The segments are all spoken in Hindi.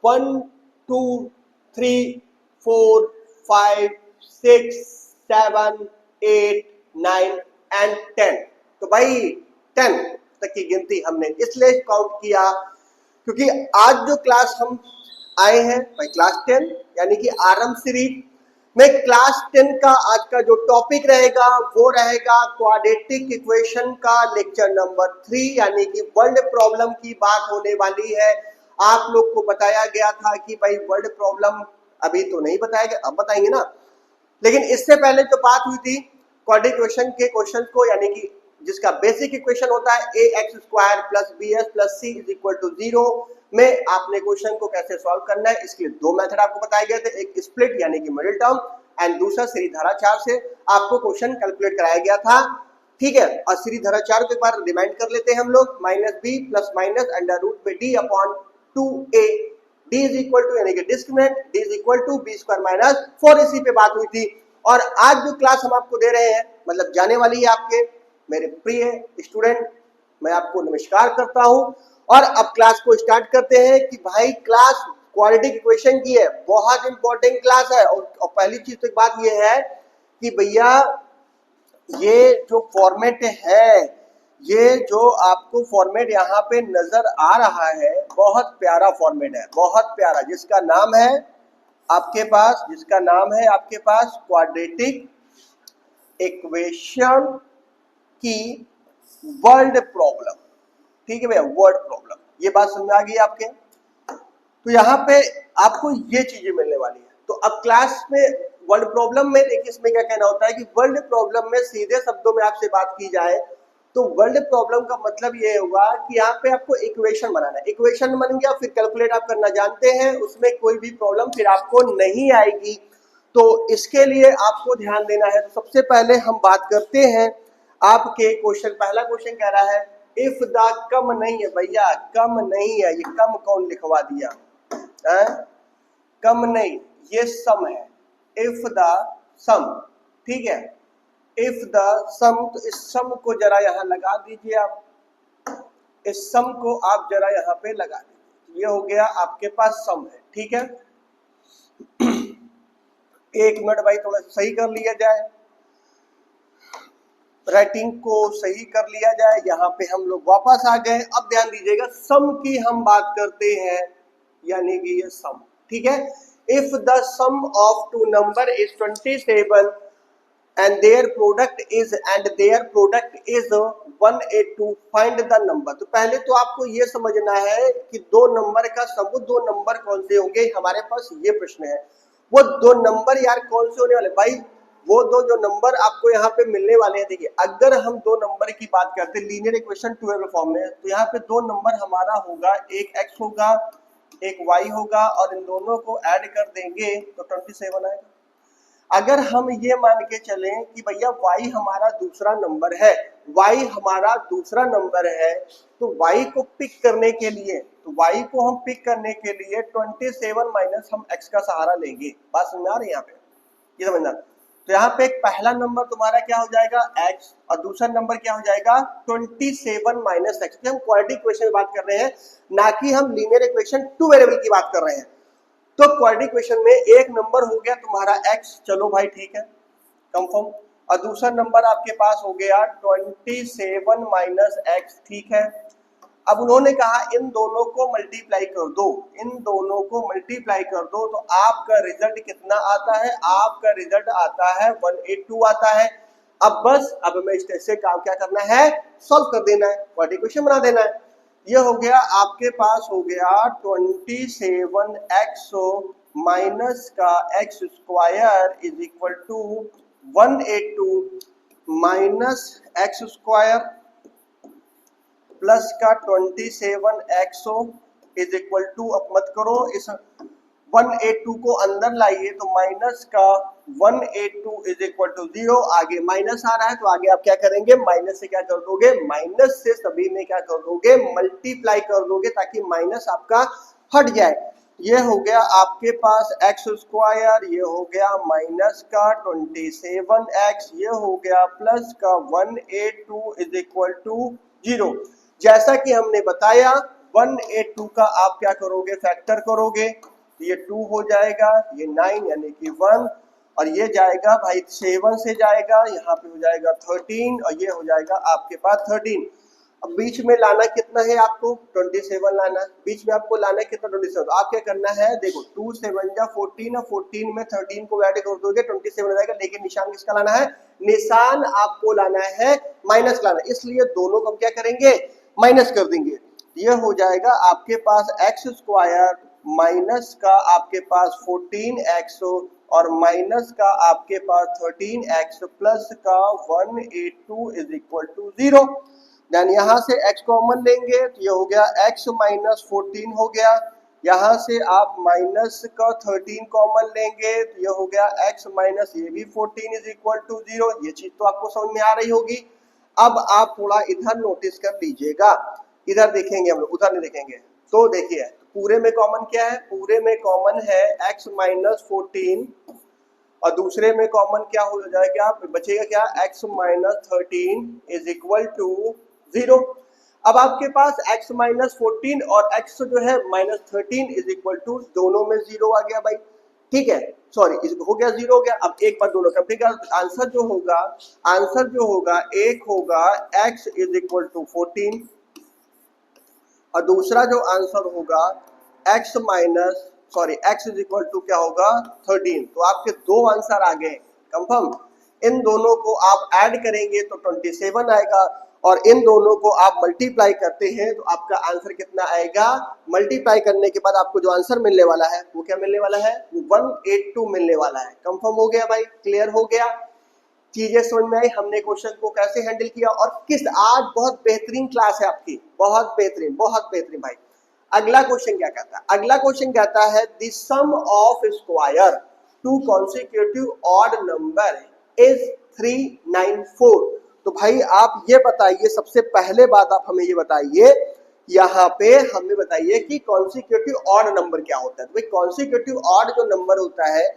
1 2 3 4 5 6 7 8 9 and 10। तो भाई 10 तक की गिनती हमने इसलिए काउंट किया क्योंकि आज जो क्लास हम आए हैं भाई क्लास 10 यानी कि आरंभ सीरीज में क्लास 10 का आज का जो टॉपिक रहेगा वो रहेगा क्वाड्रेटिक इक्वेशन का लेक्चर नंबर 3 यानी कि वर्ल्ड प्रॉब्लम की बात होने वाली है। आप लोग को बताया गया था कि भाई वर्ल्ड प्रॉब्लम अभी तो नहीं बताया गया, अब बताएंगे ना, लेकिन इससे पहले जो बात हुई थी क्वाड्रेटिक इक्वेशन के क्वेश्चन को यानी कि जिसका बेसिक इक्वेशन होता है ax² + bs + c = 0 में आपने क्वेश्चन को कैसे सॉल्व करना है इसके लिए दो मेथड आपको बताए गए थे, एक स्प्लिट यानी कि मिडिल टर्म एंड दूसरा सीरीधराचार से आपको क्वेश्चन कैलकुलेट कराया गया था। ठीक है, और सीरीधराचार को एक बार रिमाइंड कर लेते हैं हम लोग, -b + -√d/2a d = यानी कि डिस्क्रिमिनेंट d = b² - 4 इसी पे बात हुई थी। और आज जो क्लास हम आपको दे रहे हैं मतलब जाने वाली है आपके मेरे प्रिय स्टूडेंट, मैं आपको नमस्कार करता हूं और अब क्लास को स्टार्ट करते हैं कि भाई क्लास क्वाड्रेटिक इक्वेशन की है, बहुत इंपॉर्टेंट क्लास है। और पहली चीज तो एक बात ये है कि भैया ये जो फॉर्मेट है, ये जो आपको फॉर्मेट यहाँ पे नजर आ रहा है बहुत प्यारा फॉर्मेट है, बहुत प्यारा, जिसका नाम है आपके पास क्वाड्रेटिक इक्वेशन की वर्ल्ड प्रॉब्लम। ठीक है भैया, वर्ड प्रॉब्लम, ये बात समझ आ गई आपके। तो यहाँ पे आपको ये चीजें मिलने वाली है। तो अब क्लास में वर्ल्ड प्रॉब्लम में देखिए इसमें क्या कहना होता है कि वर्ल्ड प्रॉब्लम में सीधे शब्दों में आपसे बात की जाए तो वर्ल्ड प्रॉब्लम का मतलब ये होगा कि यहाँ पे आपको इक्वेशन बनाना है, इक्वेशन बन गया फिर कैलकुलेट आप करना जानते हैं, उसमें कोई भी प्रॉब्लम फिर आपको नहीं आएगी। तो इसके लिए आपको ध्यान देना है। तो सबसे पहले हम बात करते हैं आपके क्वेश्चन, पहला क्वेश्चन कह रहा है इफ द कम नहीं है भैया, कम नहीं है, ये कम कौन लिखवा दिया है? कम नहीं, ये सम है, इफ द सम। ठीक है, इफ द सम, तो इस सम को जरा यहां लगा दीजिए आप, इस सम को आप जरा यहां पे लगा दीजिए, ये हो गया आपके पास सम है। ठीक है, एक मिनट भाई थोड़ा सही कर लिया जाए, राइटिंग को सही कर लिया जाए। यहाँ पे हम लोग वापस आ गए। अब ध्यान दीजिएगा, सम की हम बात करते हैं यानी कि ये सम। ठीक है, if the sum of two number is 27 and their product is 182, find the number। तो पहले तो आपको ये समझना है कि दो नंबर का सम, दो नंबर कौन से होंगे हमारे पास, ये प्रश्न है। वो दो नंबर यार कौन से होने वाले भाई, वो दो जो नंबर आपको यहाँ पे मिलने वाले हैं। देखिए अगर हम दो नंबर की बात करते हैं लीनियर इक्वेशन 12 फॉर्म में, तो यहाँ पे दो नंबर हमारा होगा, एक x होगा एक y होगा, और इन दोनों को ऐड कर देंगे तो 27 आएगा। अगर हम ये मान के चलें कि भैया y हमारा दूसरा नंबर है, y हमारा दूसरा नंबर है, तो y को पिक करने के लिए, तो y को हम पिक करने के लिए 27 माइनस हम x का सहारा लेंगे। बात समझ आ रही है यहाँ पे, ये समझना। तो यहाँ पे एक पहला नंबर तुम्हारा क्या हो जाएगा x, और दूसरा नंबर क्या हो जाएगा 27 माइनस x। हम क्वाड्रेटिक इक्वेशन की बात कर रहे हैं, ना कि हम लीनियर इक्वेशन टू वेरिएबल की बात कर रहे हैं। तो क्वाड्रेटिक इक्वेशन में एक नंबर हो गया तुम्हारा x, चलो भाई ठीक है कंफर्म, और दूसरा नंबर आपके पास हो गया 27 माइनस x। ठीक है, अब उन्होंने कहा इन दोनों को मल्टीप्लाई कर दो, इन दोनों को मल्टीप्लाई कर दो, तो आपका रिजल्ट कितना आता है, आपका रिजल्ट आता है 182 आता है। अब बस अब हमें इससे काम क्या करना है, सॉल्व कर देना है, क्वाड्रेटिक इक्वेशन बना देना है। ये हो गया आपके पास हो गया 27x माइनस का x² is equal to 182 minus x² plus का 27x इज इक्वल टू, अब मत करो इस 182 को अंदर लाइए, तो माइनस का 182 इज इक्वल टू 0। आगे माइनस आ रहा है तो आगे आप क्या करेंगे, माइनस से क्या कर दोगे, माइनस से सभी में क्या कर दोगे, मल्टीप्लाई कर दोगे, ताकि माइनस आपका हट जाए। ये हो गया आपके पास x², ये हो गया माइनस का 27x, ये हो गया प्लस का 182 इज इक्वल टू 0। जैसा कि हमने बताया 182 का आप क्या करोगे, फैक्टर करोगे, तो ये 2 हो जाएगा, ये 9 यानी कि 1, और ये जाएगा भाई 7 से जाएगा, यहाँ पे हो जाएगा 13, और ये हो जाएगा आपके पास 13। अब बीच में लाना कितना है आपको, 27 लाना, बीच में आपको लाना है कितना, 27। तो आप क्या करना है, देखो 2 7 जा 14, और 14 में 13 को ऐड कर दोगे 27 हो जाएगा, लेकिन निशान किसका लाना है, निशान आपको लाना है माइनस लाना, इसलिए दोनों को हम क्या करेंगे, माइनस कर देंगे। ये हो जाएगा आपके पास एक्स स्क्वायर माइनस का आपके पास 14x और माइनस का आपके पास 13x प्लस का 182 इज इक्वल टू 0। देन यहाँ से x कॉमन लेंगे तो ये हो गया x माइनस 14 हो गया, यहाँ से आप माइनस का 13 कॉमन लेंगे तो ये हो गया x माइनस ये भी 14 इज इक्वल टू 0। ये चीज तो आपको समझ में आ रही होगी। अब आप थोड़ा इधर नोटिस कर लीजिएगा, इधर देखेंगे हम लोग, उधर नहीं देखेंगे। तो देखिए पूरे में कॉमन क्या है, पूरे में कॉमन है x माइनस 14 और दूसरे में कॉमन क्या हो जाएगा, बचेगा क्या, x minus 13 is equal to 0। अब आपके पास x माइनस 14 और x जो है माइनस 13 इज इक्वल टू, दोनों में 0 आ गया भाई, ठीक है, सॉरी हो गया 0 हो गया। अब एक बार दोनों का, ठीक है, आंसर जो होगा एक होगा x इज इक्वल टू 14 और दूसरा जो आंसर होगा x minus x is equal to क्या होगा 13। तो आपके दो आंसर आ गए कंफर्म। इन दोनों को आप ऐड करेंगे तो 27 आएगा और इन दोनों को आप मल्टीप्लाई करते हैं तो आपका आंसर कितना आएगा, मल्टीप्लाई करने के बाद आपको जो आंसर मिलने वाला है वो क्या मिलने वाला है, वो 182 मिलने वाला है। कंफर्म हो गया भाई, क्लियर हो गया, चीजें समझ में आई, हमने क्वेश्चन को कैसे हैंडल किया और किस, आज बहुत बेहतरीन क्लास है आपकी, बहुत बेहतरीन भाई। अगला क्वेश्चन क्या कहता है, अगला क्वेश्चन कहता है the sum of square two consecutive odd number is 394। तो भाई आप ये बताइए, सबसे पहले बात आप हमें ये बताइए, यहाँ पे हमें बताइए कि कॉन्सिक्यूटिव ऑड नंबर क्या होता है। तो भाई कॉन्सिक्यूटिव ऑड जो नंबर होता है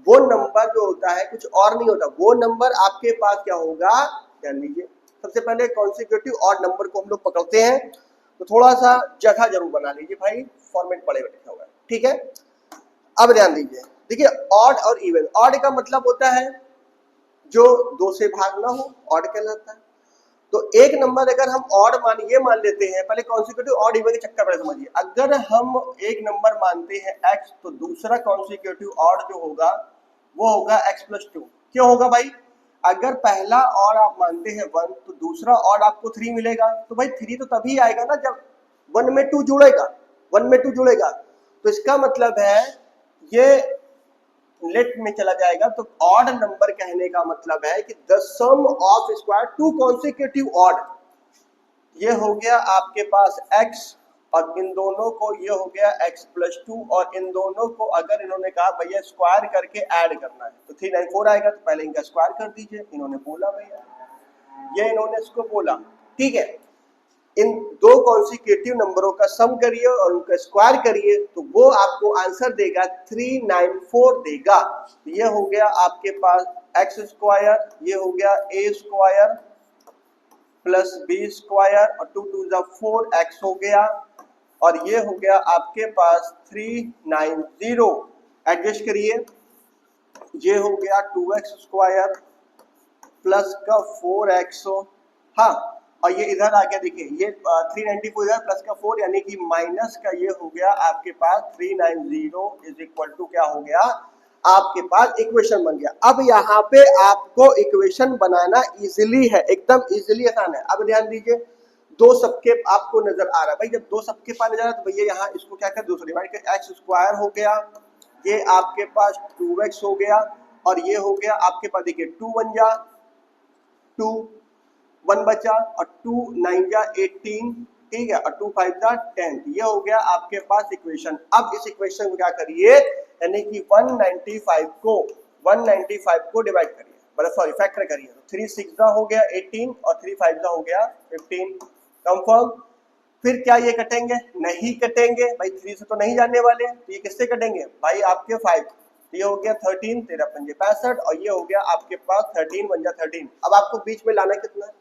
वो नंबर जो होता है कुछ और नहीं होता, वो नंबर आपके पास क्या होगा, ध्यान लीजिए। सबसे पहले कॉन्सिक्यूटिव ऑड नंबर को हम लोग पकड़ते हैं तो थोड़ा सा जगह जरूर बना लीजिए भाई, फॉर्मेट बड़े लिखा हुआ है, ठीक है। अब ध्यान दीजिए, देखिए ऑड और इवन, ऑड का मतलब होता है जो दो से भाग ना हो, ऑड कहलाता है। तो एक नंबर अगर हम ऑड मान लेते हैं, पहले कॉन्सिक्यूटिव ऑड इवन के चक्कर पहले समझिए। अगर हम एक नंबर मानते हैं x तो दूसरा कॉन्सिक्यूटिव ऑड जो होगा वो होगा x प्लस 2। क्यों होगा भाई, अगर पहला ऑड आप मानते हैं 1 तो दूसरा ऑड आपको 3 मिलेगा। तो भाई 3 तो तभी आएगा ना जब 1 में 2 जुड़ेगा, 1 में 2 जुड़ेगा। तो इसका मतलब है ये लेट में चला जाएगा। तो ऑड नंबर कहने का मतलब है कि the sum of square two consecutive odd, ये हो गया आपके पास x और इन दोनों को ये हो गया x प्लस 2 और इन दोनों को अगर इन्होंने कहा भैया स्क्वायर करके ऐड करना है तो 394 आएगा। तो पहले इनका स्क्वायर कर दीजिए, इन्होंने बोला भैया, ये इन्होंने इसको बोला, ठीक है। इन दो कॉन्सिक्यूटिव नंबरों का सम करिए और उनका स्क्वायर करिए तो वो आपको आंसर देगा 394 देगा। तो ये हो गया आपके पास एक्स स्क्वायर, ये हो गया ए स्क्वायर प्लस बी स्क्वायर और 2 2 जा 4x हो गया और ये हो गया आपके पास 390। एडजस्ट करिए, ये हो गया 2x स्क्वायर प्लस का 4x, हाँ, और ये इधर आ गया, देखिए ये 394 इधर प्लस का 4 यानी कि माइनस का ये हो गया आपके पास 390 इज इक्वल टू क्या हो गया, आपके पास इक्वेशन बन गया। अब यहाँ पे आपको इक्वेशन बनाना इजीली है, एकदम इजीली आसान है। अब ध्यान दीजिए, दो सबके आपको नजर आ रहा है भाई, जब दो सबके पास नजर आ रहा है तो भैया यहाँ इसको क्या कर, दूसरी डिवाइड कर, एक्स स्क्वायर हो गया, ये आपके पास 2x हो गया और ये हो गया आपके पास, देखिए 2 1 जा 2 1 बचा और 2 9 जा 18, ठीक है, और 2 5 जा 10। ये हो गया आपके पास इक्वेशन। अब इस इक्वेशन को क्या करिए, यानी कि 195 को डिवाइड करिए, मतलब सॉरी फैक्टर करिए। तो 3 6 जा हो गया 18 और 3 5 जा हो गया 15। कंफर्म। फिर क्या ये कटेंगे, नहीं कटेंगे भाई, 3 से तो नहीं जाने वाले, तो ये किससे कटेंगे भाई, आपके 5। तो ये हो गया 13 13 5 65 और ये हो गया आपके पास 13 1 जा 13। अब आपको बीच में लाना कितना है,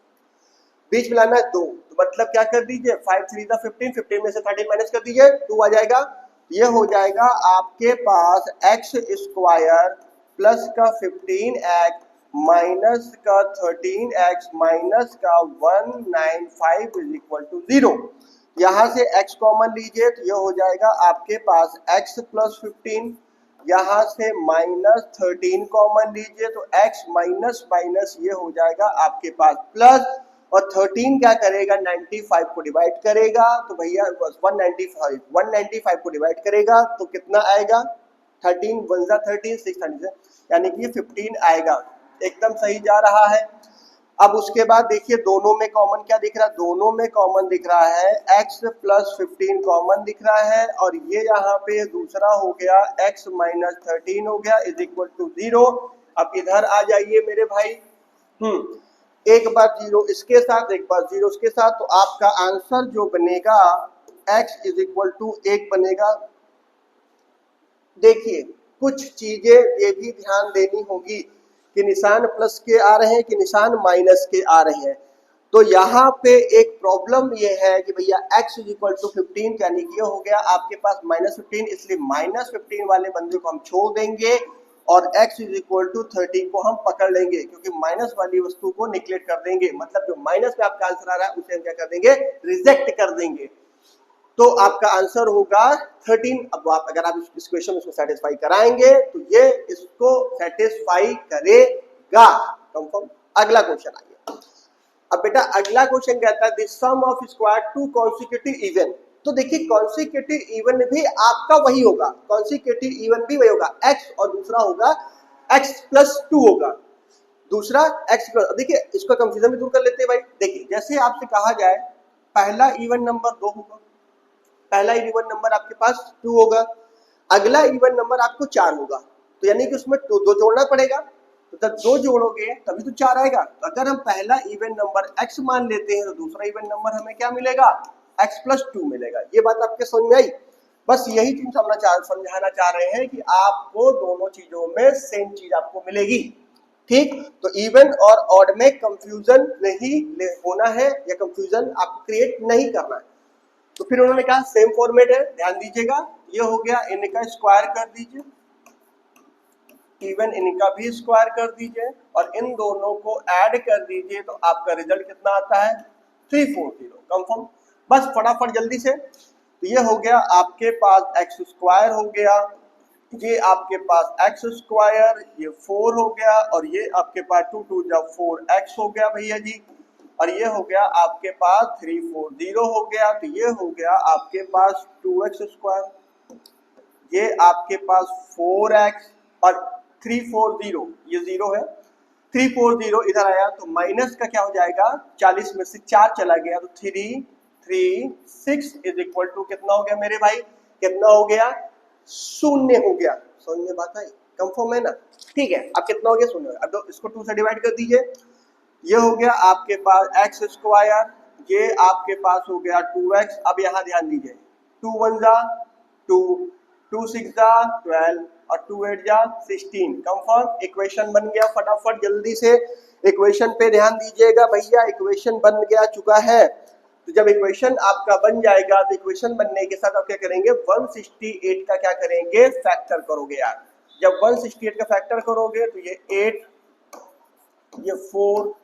बीच में लाना है 2, तो मतलब क्या कर दीजिए 5 3 15, 15 में से 13 माइनस कर दीजिए 2 आ जाएगा। ये हो जाएगा आपके पास एक्स स्क्वायर प्लस का 15x माइनस का 13x माइनस का 195 इज इक्वल टू 0। यहाँ से x कॉमन लीजिए तो ये हो जाएगा आपके पास x प्लस 15, यहाँ से माइनस 13 कॉमन लीजिए तो x माइनस माइनस ये हो जाएगा आपके पास प्लस, और 13 क्या करेगा 95 को डिवाइड करेगा तो भैया 195 को डिवाइड करेगा तो कितना आएगा 13 1 जा 13 6 30, यानी कि 15 आएगा। एकदम सही जा रहा है। अब उसके बाद देखिए दोनों में कॉमन क्या दिख रहा है, दोनों में कॉमन दिख रहा है x प्लस 15 कॉमन दिख रहा है, और ये यहाँ पे दूसरा हो गया x माइनस 13 हो गया इज इक्वल टू 0। अब इधर आ जाइए मेरे भाई, एक बार 0 इसके साथ एक बार 0 इसके साथ, तो आपका आंसर जो बनेगा x इज इक्वल टू 1 बनेगा। देखिए कुछ चीजें ये भी ध्यान देनी होगी कि निशान प्लस के आ रहे हैं कि निशान माइनस के आ रहे हैं। तो यहाँ पे एक प्रॉब्लम ये है कि भैया x इज इक्वल टू 15, यानी कि ये हो गया आपके पास माइनस 15, इसलिए माइनस 15 वाले बंदे को हम छोड़ देंगे और x इज इक्वल टू 30 को हम पकड़ लेंगे, क्योंकि माइनस वाली वस्तु को निगलेक्ट कर देंगे, मतलब जो माइनस में आपका आंसर आ रहा है उसे हम क्या कर देंगे, रिजेक्ट कर देंगे। तो आपका आंसर होगा 13। अब आप अगर आप इस क्वेश्चन में इसको सेटिस्फाई कराएंगे तो ये इसको सेटिस्फाई करेगा, कंफर्म। अगला क्वेश्चन आइए। अब बेटा अगला क्वेश्चन कहता है the sum of square two consecutive even. तो देखिए कॉन्सिक्यूटिव इवन भी आपका वही होगा, कॉन्सिक्यूटिव इवन भी वही होगा x, और दूसरा होगा x प्लस 2 होगा, दूसरा x प्लस। देखिए इसका कंफ्यूजन भी दूर कर लेते हैं भाई। देखिए जैसे आपसे कहा जाए पहला इवन नंबर 2 होगा, पहला इवन नंबर आपके पास 2 होगा, अगला इवन नंबर आपको 4 होगा, तो यानी कि उसमें 2 जोड़ना पड़ेगा, तो जब 2 जोड़ोगे तभी तो 4 आएगा। तो अगर हम पहला इवन नंबर x मान लेते हैं तो दूसरा इवन नंबर हमें क्या मिलेगा, x प्लस 2 मिलेगा। ये बात आपके समझ में आई? बस यही चीज समझाना चाह रहे हैं कि आपको दोनों चीजों में सेम चीज आपको मिलेगी, ठीक। तो इवन और ऑड में कंफ्यूजन नहीं होना है, या कंफ्यूजन आपको क्रिएट नहीं करना है। तो फिर उन्होंने कहा सेम फॉर्मेट है, ध्यान दीजिएगा। ये हो गया, इनका स्क्वायर कर दीजिए, इवन इनका भी स्क्वायर कर दीजिए, और इन दोनों को ऐड कर दीजिए, तो आपका रिजल्ट कितना आता है 340, कंफर्म। बस फटाफट जल्दी से। तो ये हो गया आपके पास एक्स स्क्वायर हो गया, ये आपके पास एक्स स्क्वायर, ये 4 हो गया, और ये आपके पास 2 2 जा 4x हो गया भैया जी, और ये हो गया आपके पास 340 हो गया। तो ये हो गया आपके पास 2x स्क्वायर, ये आपके पास 4x, और 340 ये 0 है, 340 इधर आया तो माइनस का क्या हो जाएगा, 40 में से 4 चला गया, तो 336 इज इक्वल टू कितना हो गया मेरे भाई, कितना हो गया, 0 हो गया। समझ में बात आई, कंफर्म है ना? ठीक है, अब कितना हो गया, 0। अब तो इसको 2 से डिवाइड कर दीजिए, ये हो गया आपके पास एक्स स्क्वायर, ये आपके पास हो गया 2x। अब यहाँ ध्यान दीजिए, 2 1 जा 2, 2 6 जा 12, और 2 8 जा 16, कंफर्म। इक्वेशन बन गया, फटाफट जल्दी से इक्वेशन पे ध्यान दीजिएगा भैया, इक्वेशन बन गया चुका है। तो जब इक्वेशन आपका बन जाएगा तो इक्वेशन बनने के साथ आप क्या करेंगे, 168 का क्या करेंगे, फैक्टर करोगे यार। जब 168 का फैक्टर करोगे तो ये 8, ये 4,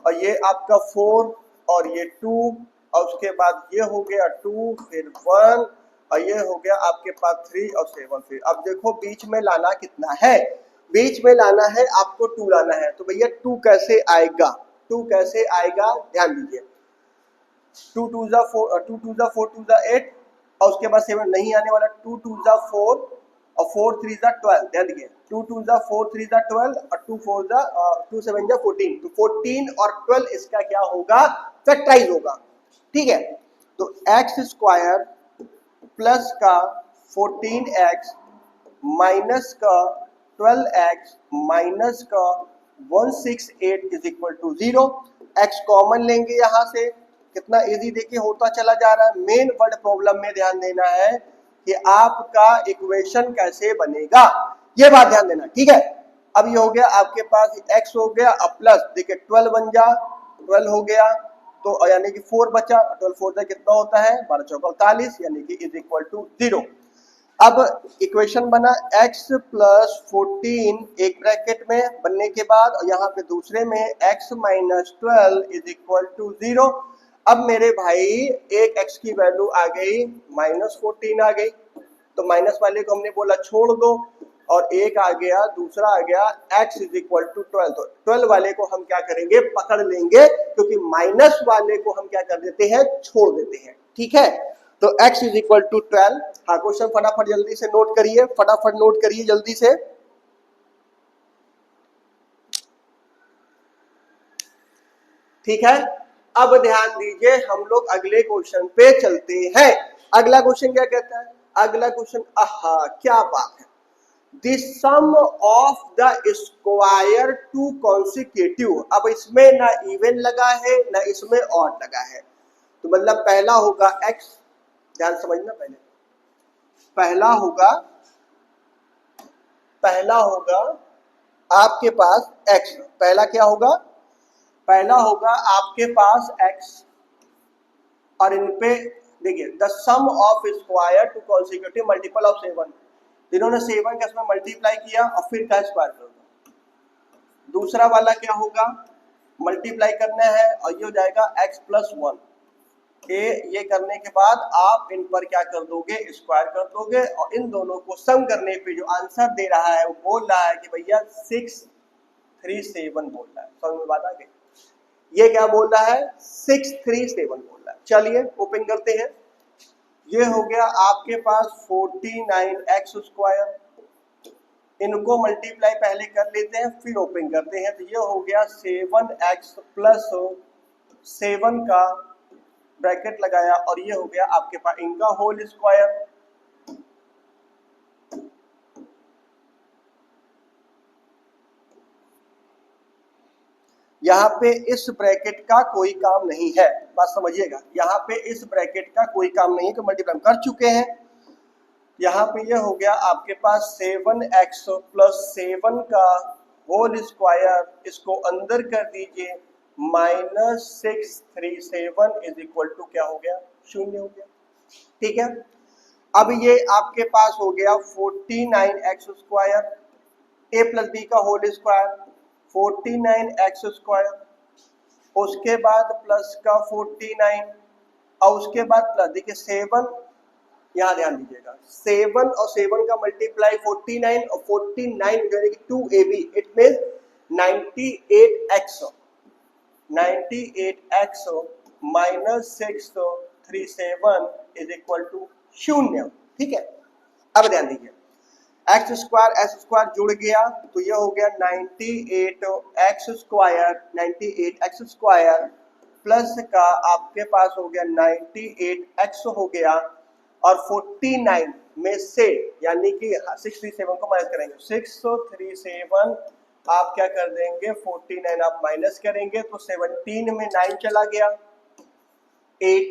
और ये आपका 4, और ये 2, और उसके बाद ये हो गया 2, फिर 1, और ये हो गया आपके पास 3 और 7। फिर अब देखो बीच में लाना कितना है, बीच में लाना है आपको 2 लाना है। तो भैया 2 कैसे आएगा, 2 कैसे आएगा, ध्यान दीजिए। 2 2 जा 4, 2 2 जा 4 2 जा 8, और उसके बाद 7 नहीं आने वाला, 2 2 जा 4, और 4 3 जा 12, ध्यान दीजिए। 2 2 जा 4 3 जा 12, और 2 4 जा 2 7 जा 14, तो 14 और 12 इसका क्या होगा, फैक्टराइज होगा, ठीक है। तो एक्स स्क्वायर प्लस का 14x माइनस का 12x माइनस का 168 is equal to 0। x common लेंगे यहाँ से, कितना इजी देखिए होता चला जा रहा है। मेन वर्ड प्रॉब्लम में ध्यान देना है कि आपका इक्वेशन कैसे बनेगा, ये बात ध्यान देना, ठीक है। अब ये हो गया आपके पास x हो गया, अब प्लस देखिए 12 बन जा 12 हो गया, तो यानी कि 4 बचा, 12 4 से कितना होता है 12 चौका 48, यानी कि इज इक्वल टू 0। अब इक्वेशन बना x प्लस 14 एक ब्रैकेट में बनने के बाद, और यहाँ पे दूसरे में x minus 12 is equal to 0। अब मेरे भाई एक x की वैल्यू आ गई माइनस 14 आ गई, तो माइनस वाले को हमने बोला छोड़ दो, और एक आ गया, दूसरा आ गया x इज इक्वल टू 12। तो 12 वाले को हम क्या करेंगे पकड़ लेंगे, क्योंकि माइनस वाले को हम क्या कर देते हैं छोड़ देते हैं, ठीक है। तो x इज इक्वल टू 12। हाँ क्वेश्चन फटाफट जल्दी से नोट करिए, फटाफट नोट करिए जल्दी से। ठीक है, अब ध्यान दीजिए, हम लोग अगले क्वेश्चन पे चलते हैं। अगला क्वेश्चन क्या कहता है, अगला क्वेश्चन, आहा क्या बात है, the sum of the square two consecutive. अब इसमें ना इवन लगा है ना इसमें ऑड लगा है, तो मतलब पहला होगा x, ध्यान समझना, पहला होगा आपके पास x, पहला क्या होगा, पहला होगा आपके पास x, और इन पे देखिए the sum of square two consecutive multiple of 7, जिन्होंने 7 का इसमें मल्टीप्लाई किया और फिर का स्क्वायर कर दो। दूसरा वाला क्या होगा, मल्टीप्लाई करना है और ये हो जाएगा x प्लस 1, ये करने के बाद आप इन पर क्या कर दोगे स्क्वायर कर दोगे, और इन दोनों को सम करने पे जो आंसर दे रहा है वो बोल रहा है कि भैया 637 बोल रहा है। समझ में बात आ गई, ये क्या बोल रहा है 637 बोल रहा है। चलिए ओपन करते हैं, ये हो गया आपके पास 49x स्क्वायर, इनको मल्टीप्लाई पहले कर लेते हैं फिर ओपन करते हैं, तो ये हो गया 7x प्लस 7 का ब्रैकेट लगाया, और ये हो गया आपके पास इनका होल स्क्वायर। यहाँ पे इस ब्रैकेट का कोई काम नहीं है, बात समझिएगा, यहाँ पे इस ब्रैकेट का कोई काम नहीं है, तो मल्टीप्लाई कर चुके हैं। यहाँ पे ये हो गया आपके पास 7x प्लस 7 का होल स्क्वायर, इसको अंदर कर दीजिए, माइनस 637 इज इक्वल टू क्या हो गया 0 हो गया, ठीक है। अब ये आपके पास हो गया 49x square, a plus B का होल स्क्वायर 49x स्क्वायर, उसके बाद प्लस का 49, और उसके बाद प्लस, देखिए 7, यहाँ ध्यान दीजिएगा 7 और 7 का मल्टीप्लाई 49, और 49 यानी कि 2ab, it means 98x minus 637 is equal to 0, ठीक है। अब ध्यान दीजिए एक्स स्क्वायर जुड़ गया, तो ये हो गया 98x स्क्वायर प्लस का आपके पास हो गया 98x हो गया, और 49 में से यानी कि 637 को माइनस करेंगे, 637 आप क्या कर देंगे 49 आप माइनस करेंगे, तो 17 में 9 चला गया 8,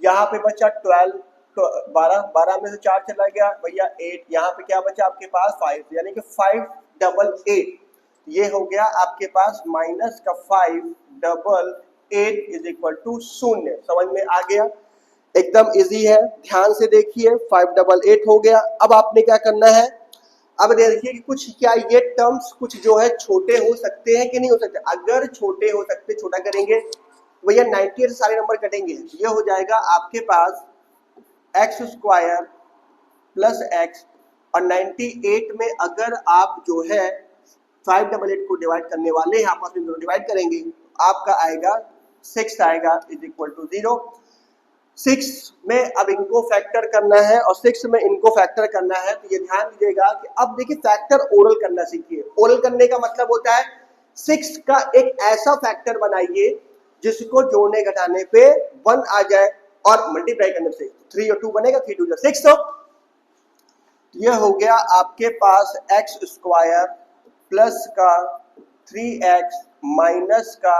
यहाँ पे बचा 12, तो 12 में से 4 चला गया भैया 8, यहाँ पे क्या बचा आपके पास 5, यानी कि 588, ये हो गया आपके पास माइनस का 588 इज इक्वल टू 0। समझ में आ गया, एकदम इजी है, ध्यान से देखिए 588 हो गया। अब आपने क्या करना है, अब देखिए कि कुछ क्या ये टर्म्स कुछ जो है छोटे हो सकते हैं कि नहीं हो सकते, अगर छोटे हो सकते छोटा करेंगे भैया 98 सारे नंबर कटेंगे, ये हो जाएगा आपके पास एक्स स्क्वायर प्लस एक्स, और 98 में अगर आप जो है 588 को डिवाइड करने वाले हैं, आपस में दोनों डिवाइड करेंगे, आपका आएगा 6 आएगा इज इक्वल टू 0। 6 में अब इनको फैक्टर करना है और 6 में इनको फैक्टर करना है, तो ये ध्यान दीजिएगा कि अब देखिए फैक्टर ओरल करना सीखिए। ओरल करने का मतलब होता है 6 का एक ऐसा फैक्टर बनाइए जिसको जोड़ने घटाने पे 1 आ जाए, और मल्टीप्लाई करने से 3 और 2 बनेगा, 3 2 6। ये हो गया आपके पास एक्स स्क्वायर प्लस का 3x माइनस का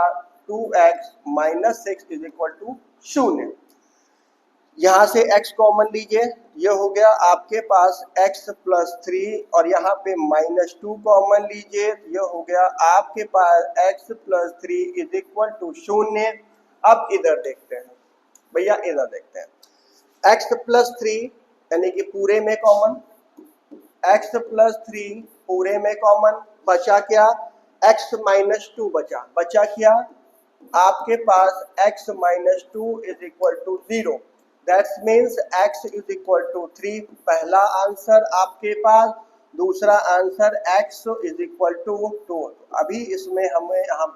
2x minus 6 is equal to 0। यहां से x कॉमन लीजिए, ये हो गया आपके पास x प्लस 3 और यहाँ पे -2 कॉमन लीजिए, तो ये हो गया आपके पास x plus 3 is equal to 0। अब इधर देखते हैं भैया, इधर देखते हैं x प्लस 3 यानी कि पूरे में कॉमन, x प्लस 3 पूरे में कॉमन, बचा क्या x माइनस 2 बचा क्या आपके पास x minus 2 is equal to 0। That's means x is equal to 3 पहला आंसर आपके पास, दूसरा answer x is equal to 2। अभी इसमें हम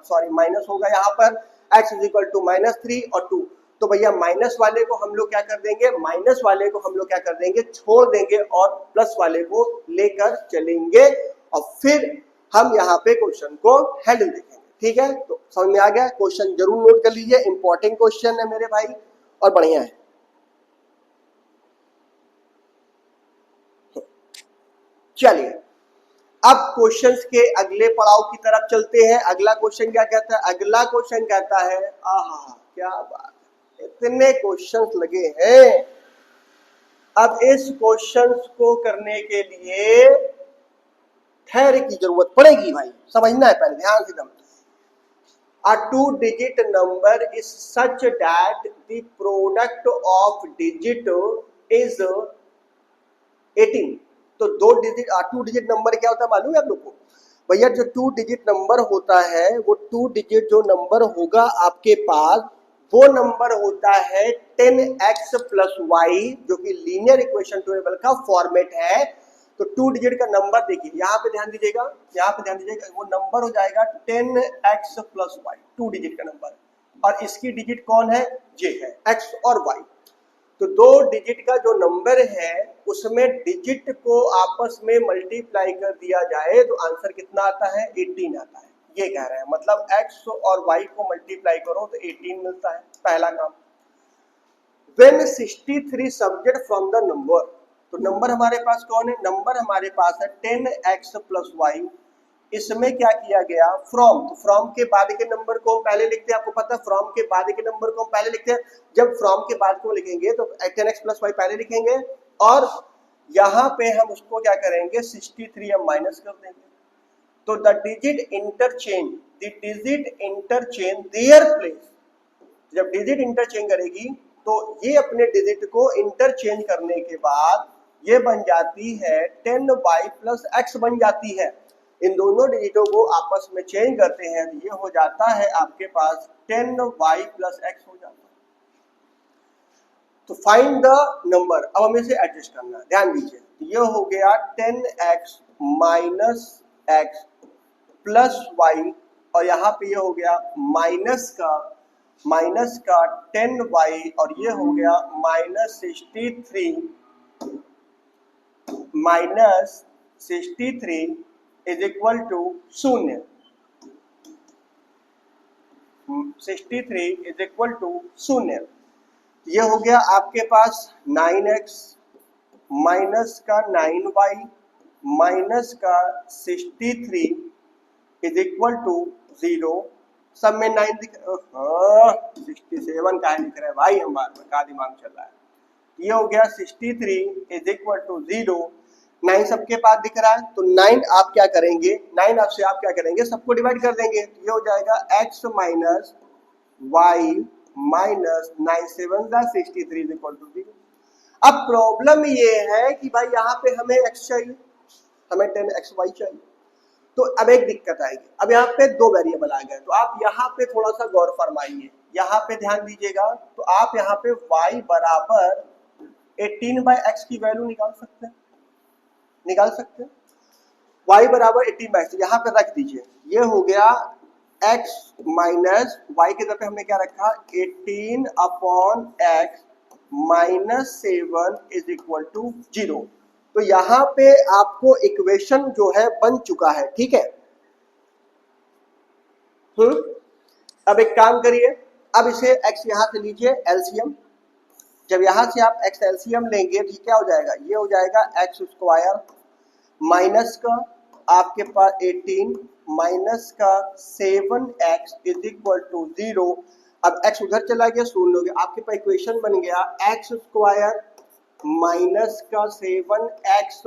सॉरी माइनस होगा यहाँ पर, x इज इक्वल टू -3 और 2। तो भैया माइनस वाले को हम लोग क्या कर देंगे, माइनस वाले को हम लोग क्या कर देंगे, छोड़ देंगे और प्लस वाले को लेकर चलेंगे और फिर हम यहाँ पे क्वेश्चन को हैंडल देखेंगे। ठीक है, तो समझ में आ गया, क्वेश्चन जरूर नोट कर लीजिए, इंपॉर्टेंट क्वेश्चन है मेरे भाई और बढ़िया है। चलिए अब क्वेश्चंस के अगले पड़ाव की तरफ चलते हैं। अगला क्वेश्चन क्या कहता है, अगला क्वेश्चन कहता है, आहा क्या बात है, इतने क्वेश्चंस लगे हैं। अब इस क्वेश्चंस को करने के लिए ठहरे की जरूरत पड़ेगी भाई, समझना है पहले ध्यान से दम। A two-digit number is such that the product of digit is 18। तो टू डिजिट नंबर क्या होता है मालूम है आप लोग को भैया, जो 2 डिजिट नंबर होता है वो 2 डिजिट जो नंबर होगा आपके पास वो नंबर होता है 10x प्लस वाई, जो कि लीनियर इक्वेशन टेबल का फॉर्मेट है। तो 2 डिजिट का नंबर देखिए, यहाँ पे ध्यान दीजिएगा, यहाँ पे ध्यान दीजिएगा, वो नंबर हो जाएगा 10x प्लस वाई, 2 डिजिट का नंबर, और इसकी डिजिट कौन है, जे है, x और y। तो 2 डिजिट का जो नंबर है उसमें डिजिट को आपस में मल्टीप्लाई कर दिया जाए तो आंसर कितना आता है, 18 आता है। ये कह रहे हैं, मतलब x और y को मल्टीप्लाई करो तो 18 मिलता है, पहला काम। When 63 subject from the number, तो नंबर हमारे पास कौन है, नंबर हमारे पास है 10x प्लस वाई। इसमें क्या किया गया, फ्रॉम, तो फ्रॉम के बाद के नंबर को हम पहले लिखते हैं, आपको पता है फ्रॉम के बाद के नंबर को हम पहले लिखते हैं। जब फ्रॉम के बाद को लिखेंगे तो 10x प्लस वाई पहले लिखेंगे और यहाँ पे हम उसको क्या करेंगे, 63 हम माइनस कर देंगे। तो the digit interchange their place, जब डिजिट इंटरचेंज करेगी तो ये अपने डिजिट को इंटरचेंज करने के बाद ये बन जाती है 10y प्लस x बन जाती है। इन दोनों डिजिटों को आपस में चेंज करते हैं तो ये हो जाता है आपके पास 10y प्लस x हो जाता है। तो फाइंड द नंबर, अब हमें इसे एडजस्ट करना है, ध्यान दीजिए। ये हो गया 10x minus x plus y और यहाँ पे ये हो गया माइनस का 10y और ये हो गया -63 is equal to 0। 63 is equal to 0। ये हो गया आपके पास 9x माइनस का 9y माइनस का 63 इज इक्वल टू 0। सब में 9 दिख, 67 का दिख रहा है भाई, हमारा का दिमाग चल रहा है। ये हो गया 63 इज इक्वल टू 0। 9 सबके पास दिख रहा है तो 9 आप क्या करेंगे, 9 आपसे आप क्या करेंगे, सबको डिवाइड कर देंगे। ये हो जाएगा x minus Y minus 9 7 63 is equal to 0। अब प्रॉब्लम ये है कि भाई यहाँ पे हमें x चाहिए, हमें 10xy चाहिए। तो अब एक दिक्कत आएगी, अब यहाँ पे 2 वेरिएबल आ गए, तो आप यहाँ पे थोड़ा सा गौर फरमाइए, यहाँ पे ध्यान दीजिएगा। तो आप यहाँ पे y बराबर 18/x की वैल्यू निकाल सकते हैं, y बराबर 18/x यहाँ पे रख दीजिए। ये हो गया x माइनस y की तरफ हमने क्या रखा, 18/x minus 7 is equal to 0। तो यहाँ पे आपको इक्वेशन जो है बन चुका है, ठीक है। अब एक काम करिए, अब इसे x यहाँ से लीजिए एलसीएम। जब यहाँ से आप x एलसीएम लेंगे तो क्या हो जाएगा, ये हो जाएगा x स्क्वायर माइनस का आपके पास 18 माइनस का 7x इज इक्वल टू 0। अब x उधर चला गया, सुन लोगे, आपके पास इक्वेशन बन गया x स्क्वायर माइनस का 7x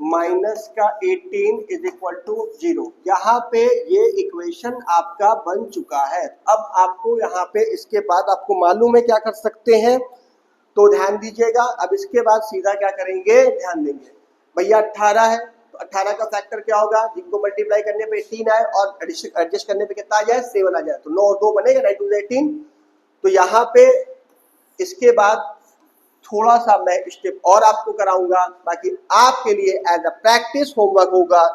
माइनस का 18 इज इक्वल टू 0। यहाँ पे ये इक्वेशन आपका बन चुका है। अब आपको यहाँ पे इसके बाद आपको मालूम है क्या कर सकते हैं, तो ध्यान दीजिएगा। अब इसके बाद सीधा क्या करेंगे, ध्यान देंगे। भैया 18 है तो 18 का फैक्टर क्या होगा, जिनको मल्टीप्लाई करने पे 18 आए और एडजस्ट करने पे कितना आ जाए, 7 आ जाए, तो 9 और 2 बनेगा, 9 2 18। तो यहाँ पे इसके बाद थोड़ा सा मैं स्टेप और आपको कराऊंगा, बाकी आपके लिए एज अ प्रैक्टिस होमवर्क होगा,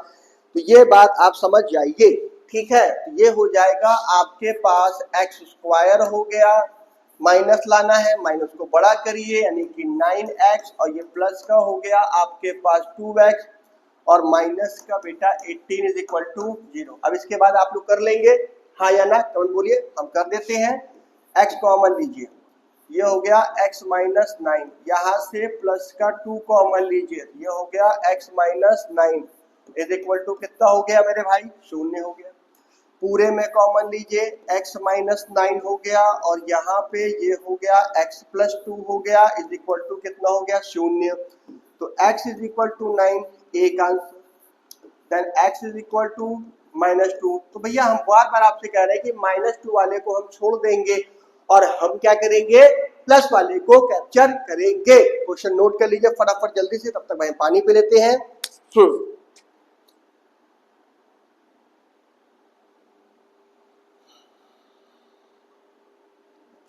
तो ये बात आप समझ जाइए, ठीक है। ये हो जाएगा आपके पास एक्स स्क्वायर हो गया, माइनस लाना है, माइनस को बड़ा करिए यानी कि 9x, और ये प्लस का हो गया आपके पास 2x, और माइनस का बेटा 18 इज इक्वल टू 0। अब इसके बाद आप लोग कर लेंगे, हाँ या ना कमेंट बोलिए, हम कर देते हैं। x कॉमन लीजिए, ये हो गया x माइनस 9, यहाँ से प्लस का 2 कॉमन लीजिए, ये हो गया x minus 9 is equal to कितना हो गया मेरे भाई, 0 हो गया। पूरे में कॉमन लीजिए, x माइनस 9 हो गया, और यहाँ पे ये हो गया x प्लस 2 हो गया इज इक्वल टू कितना हो गया, 0। तो x इज इक्वल टू 9, एक answer. Then x is equal to minus 2। तो भैया हम बार बार आपसे कह रहे हैं कि माइनस 2 वाले को हम छोड़ देंगे और हम क्या करेंगे, प्लस वाले को कैप्चर करेंगे। क्वेश्चन नोट कर लीजिए फटाफट जल्दी से, तब तक भाई पानी पी लेते हैं।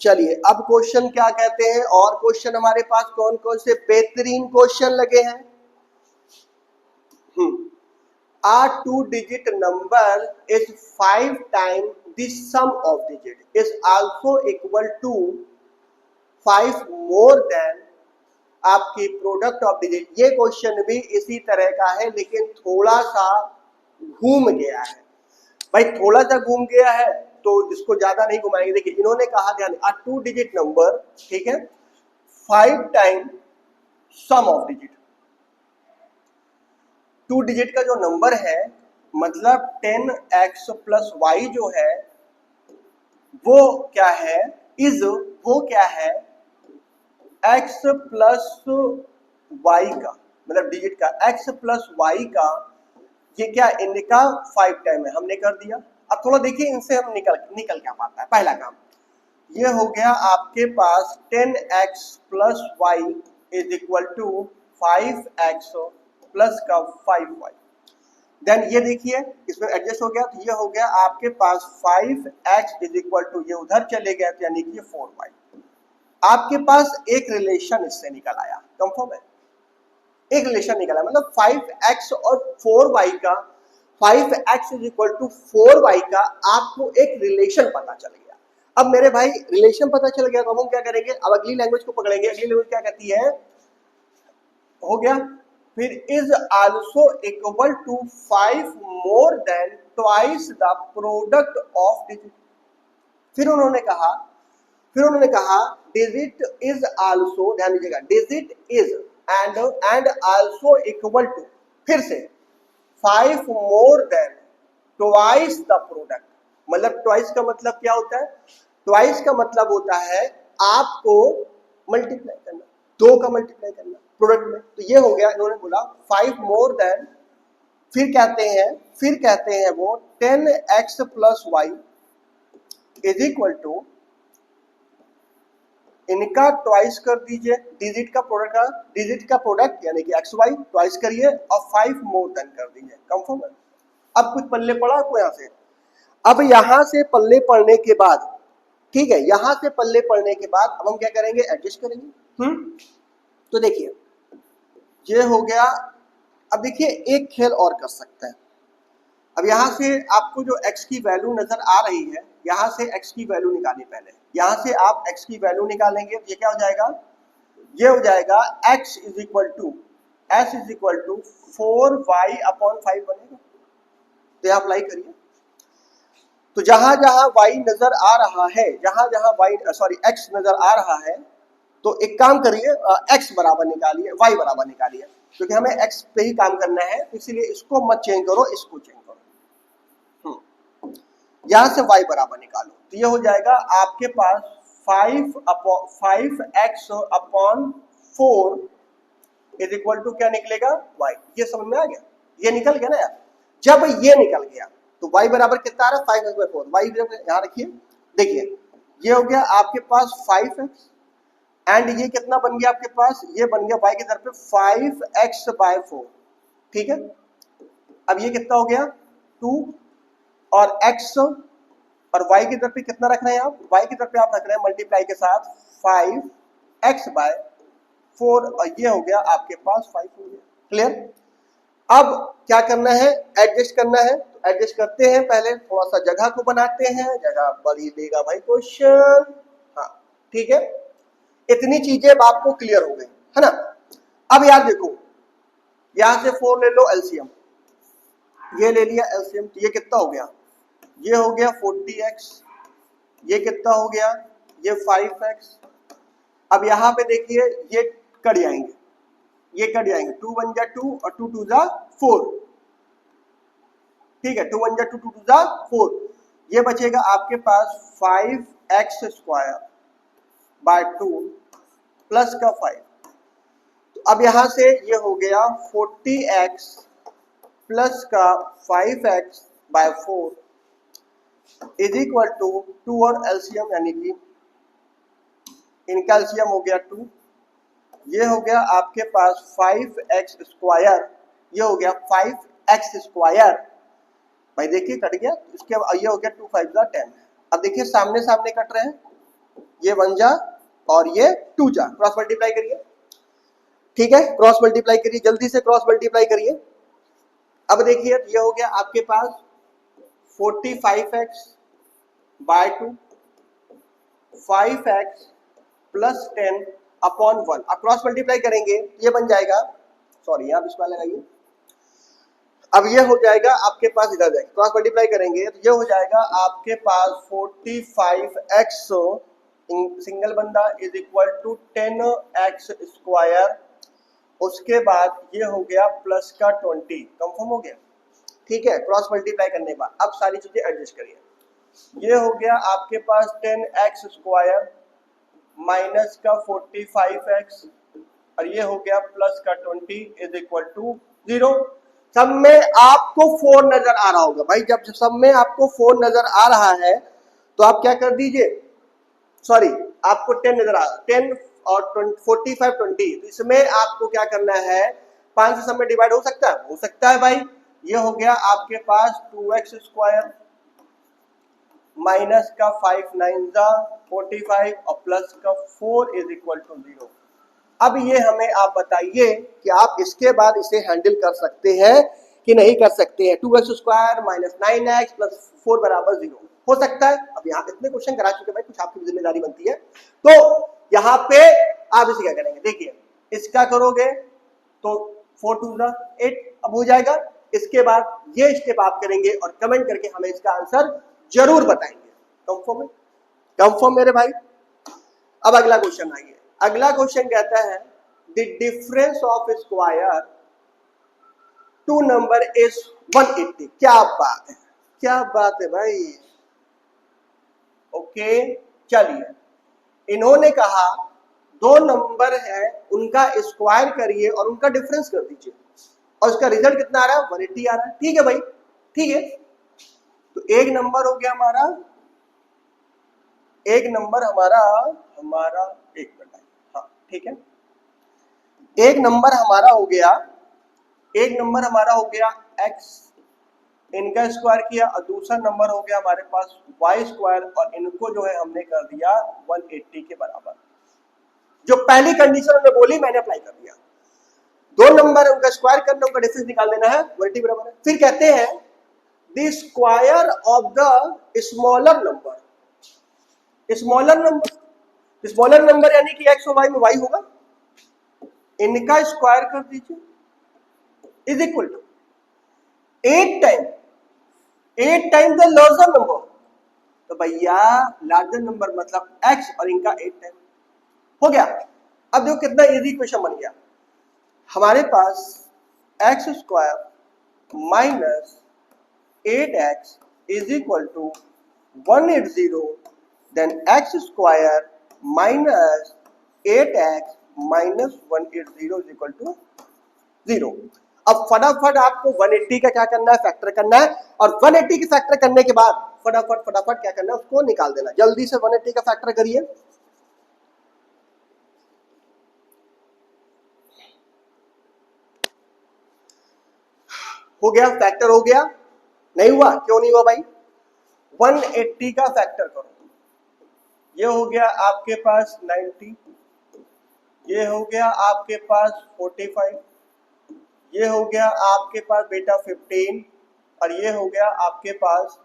चलिए अब क्वेश्चन क्या कहते हैं, और क्वेश्चन हमारे पास कौन कौन से बेहतरीन क्वेश्चन लगे हैं। A 2-digit number is 5 times the sum of digit is also equal to 5 more than आपकी प्रोडक्ट ऑफ डिजिट। ये क्वेश्चन भी इसी तरह का है, लेकिन थोड़ा सा घूम गया है। भाई थोड़ा सा घूम गया है तो इसको ज्यादा नहीं घुमाएंगे। देखिए इन्होंने कहा, ध्यान, अ 2-digit नंबर, ठीक है, 5 time sum of digit. 2 digit का जो नंबर है, मतलब 10x प्लस वाई जो है वो क्या है, इज वो क्या है, x प्लस वाई का, मतलब डिजिट का x प्लस वाई का, ये क्या इनका 5 टाइम है, हमने कर दिया। अब थोड़ा देखिए इनसे हम निकल क्या पाता है। पहला काम ये हो गया आपके पास 10x plus Y is equal to 5x plus का 5y। देन ये देखिए इसमें एडजस्ट हो गया, तो ये हो गया आपके पास 5x इज इक्वल टू, ये उधर चले गए तो यानी कि 4y। आपके पास एक रिलेशन इससे निकल आया, कंफर्म है, एक रिलेशन निकला, मतलब 5x और 4y का, 5x is equal to 4y का आपको एक रिलेशन पता चल गया। अब मेरे भाई रिलेशन पता चल गया तो हम क्या करेंगे, अब अगली लैंग्वेज को पकड़ेंगे। अगली लैंग्वेज क्या कहती है, हो गया, फिर is also equal to 5 more than twice the product of digit. फिर उन्होंने कहा डिजिट इज आल्सो, ध्यान दीजिएगा, digit is and also equal to, फिर से 5 more than twice the product. मतलब ट्वाइस का मतलब क्या होता है, ट्वाइस का मतलब होता है आपको मल्टीप्लाई करना, 2 का मल्टीप्लाई करना प्रोडक्ट में। तो ये हो गया, इन्होंने बोला 5 मोर देन, फिर कहते हैं वो 10x plus Y is equal to, इनका ट्वाइस कर दीजिए, डिजिट का प्रोडक्ट यानी कि एक्स वाई ट्वाइस करिए और 5 मोर देन कर दीजिए, कंफर्म है। अब कुछ पल्ले पड़ा आपको यहाँ से, अब यहाँ से पल्ले पड़ने के बाद, ठीक है, यहाँ से पल्ले पड़ने के बाद अब हम क्या करेंगे, एडजस्ट करेंगे। तो देखिए ये हो गया। अब देखिए एक खेल और कर सकते हैं। अब यहाँ से आपको जो x की वैल्यू नजर आ रही है, यहाँ से x की वैल्यू निकालिए। पहले यहाँ से आप x की वैल्यू निकालेंगे, ये क्या हो जाएगा, ये हो जाएगा x is equal to s is equal to 4y upon 5 बनेगा। तो यहाँ अप्लाई करिए। तो जहां जहां y नजर आ रहा है, x नजर आ रहा है, तो एक काम करिए, x बराबर निकालिए, y बराबर निकालिए, क्योंकि हमें x पे ही काम करना है, इसलिए इसको मत चेंज करो, इसको चेंज करो। यहां से y बराबर निकालो, तो ये हो जाएगा आपके पास 5x upon 4 is equal to क्या निकलेगा y। ये समझ में आ गया, ये निकल गया ना यार। जब ये निकल गया तो y बराबर कितना आ रहा है 5x/4। y यहाँ रखिए, देखिए ये हो गया आपके पास 5x एंड ये कितना बन गया आपके पास, ये बन गया y की तरफ पे 5x/4। ठीक है, अब ये कितना हो गया 2 और x और y की तरफ पे कितना रख रहे हैं आप, y की तरफ पे आप रख रहे हैं मल्टीप्लाई के साथ 5x/4 और ये हो गया आपके पास 5 हो गया। क्लियर। अब क्या करना है, एडजस्ट करना है, तो एडजस्ट करते हैं, पहले थोड़ा सा जगह को बनाते हैं, जगह बड़ी देगा भाई क्वेश्चन। हाँ ठीक है, इतनी चीजें अब आपको क्लियर हो गई है ना। अब यार देखो, यहां से 4 ले लो एलसीएम, ये ले लिया एलसीएम, तो ये कितना हो गया, ये हो गया 40x, ये कितना हो गया, ये 5x। अब यहां पे देखिए ये कट जाएंगे, ये कट जाएंगे, 2 1 जा 2 और 2 2 जा 4। ठीक है, 2 1 जा 2 2 2 जा 4, ये बचेगा आपके पास 5x² / 2 प्लस का 5। तो अब यहां से ये हो गया 40x प्लस का 5x/4 इज इक्वल टू 2 और एलसीएम यानी कि इनका एलसीएम हो गया 2, ये हो गया आपके पास 5x², ये हो गया 5x²। भाई देखिए कट गया, इसके ये हो गया 2 5 जा 10। अब देखिए सामने सामने कट रहे हैं, ये 1 जा और ये 2 जा, क्रॉस मल्टीप्लाई करिए। ठीक है, क्रॉस मल्टीप्लाई करिए, जल्दी से क्रॉस मल्टीप्लाई करिए। अब देखिए ये हो गया आपके पास 45x/2 5x प्लस 10/1। अब क्रॉस मल्टीप्लाई करेंगे ये बन जाएगा, सॉरी यहाँ बीच में लगाइए, अब ये हो जाएगा आपके पास, इधर जाएगा क्रॉस मल्टीप्लाई करेंगे तो ये हो जाएगा आपके पास 45x सिंगल बंदा इज इक्वल टू 10x²। उसके बाद ये हो गया प्लस का 20, कंफर्म हो गया। ठीक है, क्रॉस मल्टीप्लाई करने के बाद अब सारी चीजें एडजस्ट करिए, ये हो गया आपके पास 10x² माइनस का 45x और ये हो गया प्लस का 20 इज इक्वल टू 0। सब में आपको 4 नजर आ रहा होगा भाई, जब सब में आपको 4 नजर आ रहा है तो आप क्या कर दीजिए, सॉरी आपको 10 नजर आ रहा, 10 और 45 20, तो इसमें आपको क्या करना है, 5 से सब में डिवाइड हो सकता है, हो सकता है भाई। ये हो गया आपके पास 2x² माइनस का 5 9 जा 45 और प्लस का 4 इज इक्वल टू 0। अब ये हमें आप बताइए कि आप इसके बाद इसे हैंडल कर सकते हैं कि नहीं कर सकते हैं। 2x² माइनस 9x प्लस 4 बराबर 0 हो सकता है। अब यहाँ इतने क्वेश्चन करा चुके भाई, कुछ आपकी जिम्मेदारी बनती है, तो यहाँ पे आप इसे क्या करेंगे, देखिए इसका करोगे तो 4 2 जा 8 अब हो जाएगा। इसके बाद ये स्टेप आप करेंगे और कमेंट करके हमें इसका आंसर जरूर बताएंगे। कंफर्म है, कंफर्म मेरे भाई। अब अगला क्वेश्चन आइए, अगला क्वेश्चन कहता है the difference of square two number is 180। क्या बात है, क्या बात है भाई। ओके चलिए, इन्होंने कहा दो नंबर है उनका स्क्वायर करिए और उनका डिफरेंस कर दीजिए और उसका रिजल्ट कितना आ रहा है, 180 आ रहा है। ठीक है भाई, ठीक है, तो एक नंबर हो गया हमारा, एक नंबर हमारा एक मिनट, हाँ ठीक है, एक नंबर हमारा हो गया, एक नंबर हमारा हो गया x, इनका स्क्वायर किया, और दूसरा नंबर हो गया हमारे पास y² और इनको जो है हमने कर दिया 180 के बराबर। जो पहली कंडीशन हमने बोली मैंने अप्लाई कर दिया। दो नंबर है उनका स्क्वायर करना, उनका डिफरेंस निकाल देना है, 180 बराबर है। फिर कहते हैं the square of the smaller number, smaller number, smaller number यानी कि x और y में y होगा, इनका स्क्वायर कर दीजिए is equal to 8 time the larger number. तो भैया लार्जर नंबर मतलब x और इनका 8 टाइम हो गया। अब देखो कितना इजी क्वेश्चन बन गया, हमारे पास x² minus 8x is equal to 180, then x² minus 8x minus 180 is equal to 0। अब फटाफट आपको 180 का क्या करना है, फैक्टर करना है, और 180 के फैक्टर करने के बाद फटाफट फटाफट क्या करना है, उसको निकाल देना। जल्दी से 180 का फैक्टर करिए। हो गया, फैक्टर हो गया? नहीं हुआ? क्यों नहीं हुआ भाई? 180 का फैक्टर करो। ये हो गया आपके पास 90, ये हो गया आपके पास 45, ये हो गया आपके पास बेटा 15, और ये हो गया आपके पास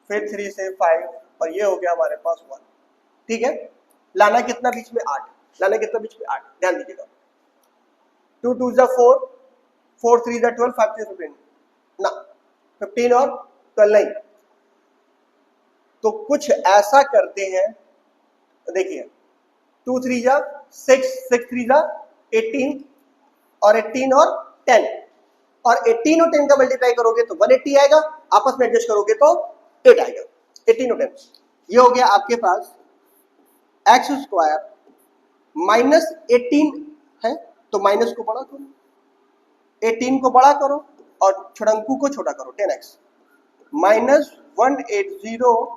फिर 3 से 5, और ये हो गया हमारे पास 1। ठीक है, लाना कितना बीच में? 8। लाना कितना बीच में? 8। ध्यान दीजिएगा, 2 2 जा 4, 4 3 जा 12, 5 3 15 ना, 15 और 12 नहीं। तो कुछ ऐसा करते हैं, देखिए 2 3 जा 6, 6 3 जा 18, और 18 और 10, और 18 और 10 का मल्टीप्लाई करोगे तो 180 आएगा, आपस में एडजस्ट करोगे तो 8 आएगा। 18 और 10, ये हो गया आपके पास एक्स स्क्वायर माइनस 18 है, तो माइनस को बड़ा करो, 18 को बड़ा करो और छड़ंकू को छोटा करो, 10x minus 180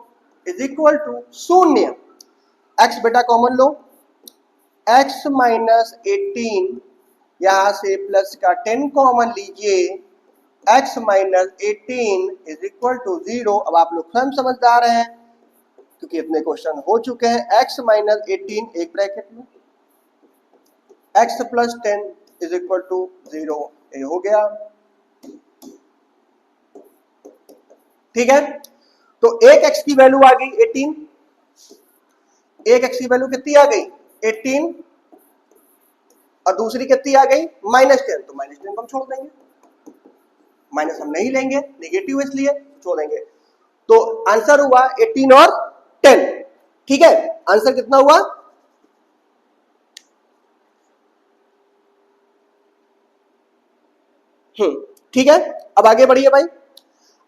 is equal to 0। x बेटा कॉमन लो, x माइनस 18, यहां से प्लस का 10 कॉमन लीजिए, x minus 18 is equal to 0। अब आप लोग स्वयं समझदार हैं क्योंकि इतने क्वेश्चन हो चुके हैं। x माइनस 18 एक ब्रैकेट में, x plus 10 is equal to 0, ये हो गया। ठीक है, तो एक x की वैल्यू आ गई 18, एक x की वैल्यू कितनी आ गई? 18, और दूसरी कितनी आ गई? -10, तो -10 को हम छोड़ देंगे, माइनस हम नहीं लेंगे, नेगेटिव इसलिए छोड़ देंगे। तो आंसर हुआ 18 और 10। ठीक है, आंसर कितना हुआ? ठीक है, अब आगे बढ़िए भाई।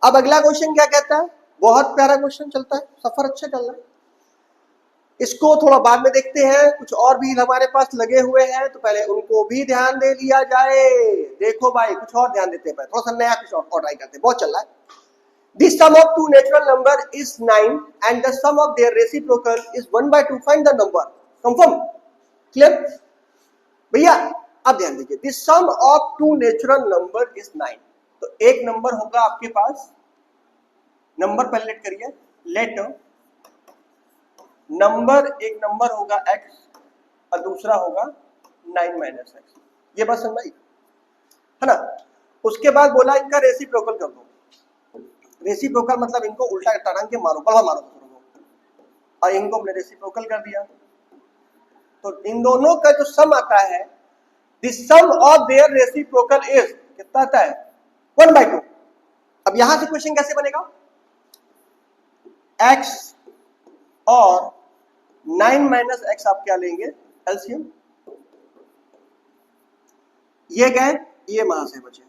अब अगला क्वेश्चन क्या कहता है? बहुत प्यारा क्वेश्चन चलता है, सफर अच्छा चल रहा है। इसको थोड़ा बाद में देखते हैं, कुछ और भी हमारे पास लगे हुए हैं, तो पहले उनको भी ध्यान दे लिया जाए। देखो भाई, कुछ और ध्यान देते हैं, थोड़ा सा नया कुछ और ट्राई करते हैं, बहुत चल रहा है। The sum of two natural number is 9 and the sum of their reciprocal is 1/2. Find the number. Confirm? Clear? भैया अब ध्यान दीजिए, The sum of two natural number is 9। तो एक नंबर होगा आपके पास, नंबर पहले लेट करिए, लेट नंबर, एक नंबर होगा x और दूसरा होगा 9 माइनस एक्स। ये बात समझ है ना? उसके बाद बोला इनका रेसिप्रोकल कर दो। रेसिप्रोकल मतलब इनको उल्टा टांग के मारो, बड़ा मारो, और इनको हमने रेसिप्रोकल कर दिया। तो इन दोनों का जो सम आता है, the sum of their reciprocal is कितना आता है? 1/2। अब यहां से क्वेश्चन कैसे बनेगा? x और 9 माइनस एक्स आप क्या लेंगे? एलसीएम। ये गए, ये वहां से बचे,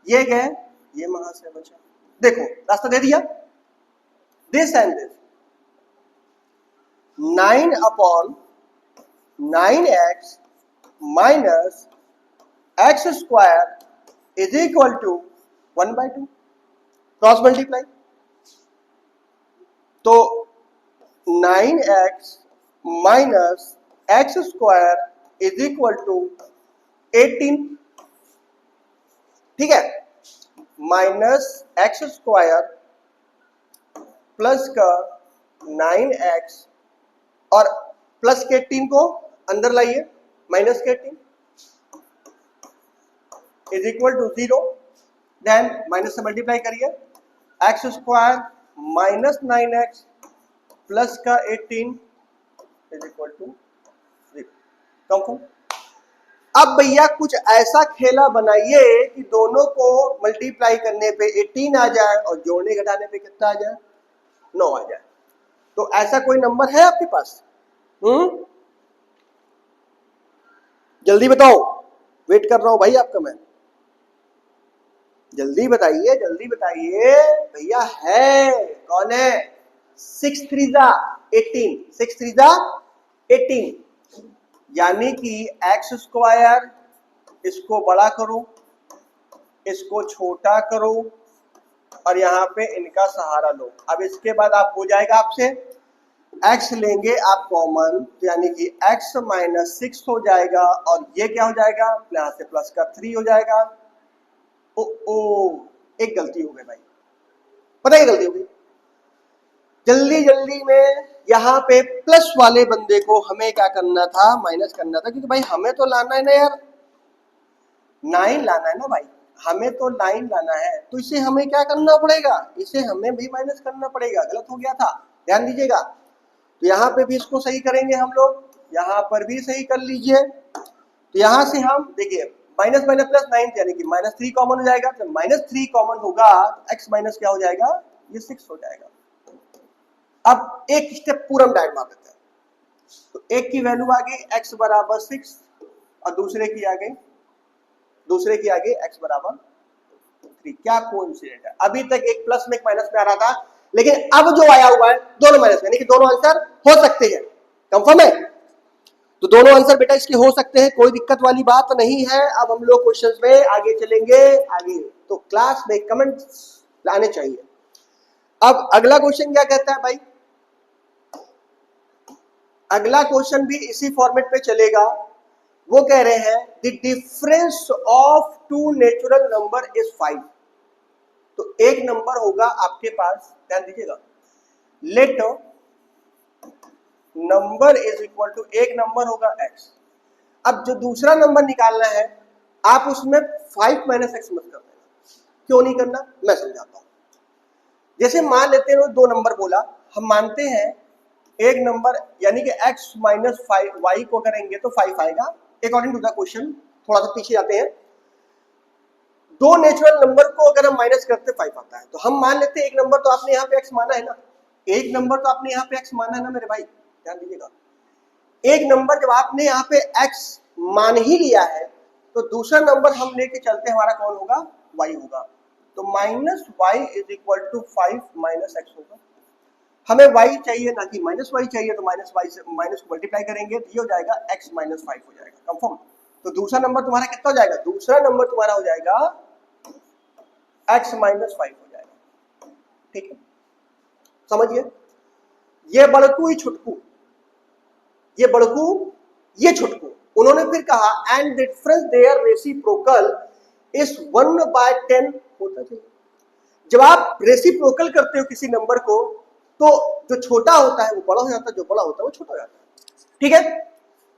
ये गए, ये वहां से बचा। देखो रास्ता दे दिया, this and this, 9 upon 9x minus X square is equal to 1/2। Cross multiply, तो 9x minus X square is equal to 18। ठीक है, माइनस एक्स स्क्वायर प्लस का 9x और प्लस के 18 को अंदर लाइए, माइनस के 18 is equal to 0। Then minus से मल्टीप्लाई करिए, X square minus 9x plus का 18 इज इक्वल टू 0। कंफर्म? अब भैया कुछ ऐसा खेला बनाइए कि दोनों को मल्टीप्लाई करने पे 18 आ जाए और जोड़ने घटाने पे कितना आ जाए? 9 आ जाए। तो ऐसा कोई नंबर है आपके पास? जल्दी बताओ, वेट कर रहा हूं भाई आपका मैं, जल्दी बताइए, जल्दी बताइए भैया। है कौन है? 6 3 जा 18, 6 3 जा 18, यानी कि एक्स स्क्वायर इसको बड़ा करो, इसको छोटा करो और यहाँ पे इनका सहारा लो। अब इसके बाद आप हो जाएगा आपसे x लेंगे आप कॉमन, तो यानी कि x माइनस 6 हो जाएगा और ये क्या हो जाएगा, यहाँ से प्लस का 3 हो जाएगा। एक गलती हो गई भाई, पता है गलती हो गई, जल्दी जल्दी में यहाँ पे प्लस वाले बंदे को हमें क्या करना था, माइनस करना था, क्योंकि भाई हमें तो लाना है ना यार, 9 लाना है ना भाई, हमें तो 9 लाना है, तो इसे हमें क्या करना पड़ेगा, इसे हमें भी माइनस करना पड़ेगा। गलत हो गया था, ध्यान दीजिएगा। तो यहाँ पे भी इसको सही करेंगे हम लोग, यहाँ पर भी सही कर लीजिए। तो यहाँ से हम देखिए माइनस माइनस प्लस 9 यानी कि -3 कॉमन हो जाएगा, तो -3 कॉमन होगा, x माइनस क्या हो जाएगा, ये 6 हो जाएगा। अब एक स्टेप पूरा हम डायरेक्ट मार देते हैं। तो एक की वैल्यू आ गई x बराबर 6 और दूसरे की आ गई x बराबर 3। क्या कोइंसिडेंट है, अभी तक एक प्लस में एक माइनस में आ रहा था, लेकिन अब जो आया हुआ है दोनों माइनस में, यानी कि दोनों आंसर हो सकते हैं। कंफर्म है, तो दोनों आंसर बेटा इसके हो सकते हैं, कोई दिक्कत वाली बात नहीं है। अब हम लोग क्वेश्चंस में आगे चलेंगे, आगे तो क्लास में कमेंट्स लाने चाहिए। अब अगला क्वेश्चन क्या कहता है भाई, अगला क्वेश्चन भी इसी फॉर्मेट पे चलेगा। वो कह रहे हैं the difference of two natural number is 5। तो एक नंबर होगा आपके पास, ध्यान दीजिएगा, let number is equal to, एक नंबर होगा x। अब जो दूसरा नंबर निकालना है आप उसमें 5 माइनस एक्स मत कर देना। क्यों नहीं करना, मैं समझाता हूं। जैसे मान लेते हैं दो नंबर बोला, हम मानते हैं एक नंबर यानी कि x माइनस 5 y को करेंगे तो 5 आएगा अकॉर्डिंग टू द क्वेश्चन। थोड़ा सा पीछे जाते हैं, दो नेचुरल नंबर को अगर हम माइनस करते 5 आता है, तो हम मान लेते हैं एक नंबर तो आपने यहाँ पे x माना है ना, एक नंबर तो आपने यहाँ पे x माना है ना मेरे भाई, ध्यान दीजिएगा। एक नंबर जब आपने यहाँ पे x मान ही लिया है तो दूसरा नंबर हम लेके चलते हमारा कौन होगा, y होगा। तो minus Y is equal to 5 minus X होगा। हमें y चाहिए ना कि माइनस वाई चाहिए, तो माइनस वाई से माइनस को मल्टीप्लाई करेंगे तो ये हो जाएगा x माइनस 5 हो जाएगा। कंफर्म। तो दूसरा नंबर तुम्हारा कितना हो जाएगा, दूसरा नंबर तुम्हारा हो जाएगा x माइनस 5 हो जाएगा। ठीक है, समझिए, ये बड़कू ही छुटकू, ये बड़कू ये छुटकू, उन्होंने फिर कहा and the difference there reciprocal is 1/10 होता चाहिए। जब आप रेसिप्रोकल करते हो किसी नंबर को तो जो छोटा होता है वो बड़ा हो जाता है, जो बड़ा होता है वो छोटा हो जाता है। ठीक है,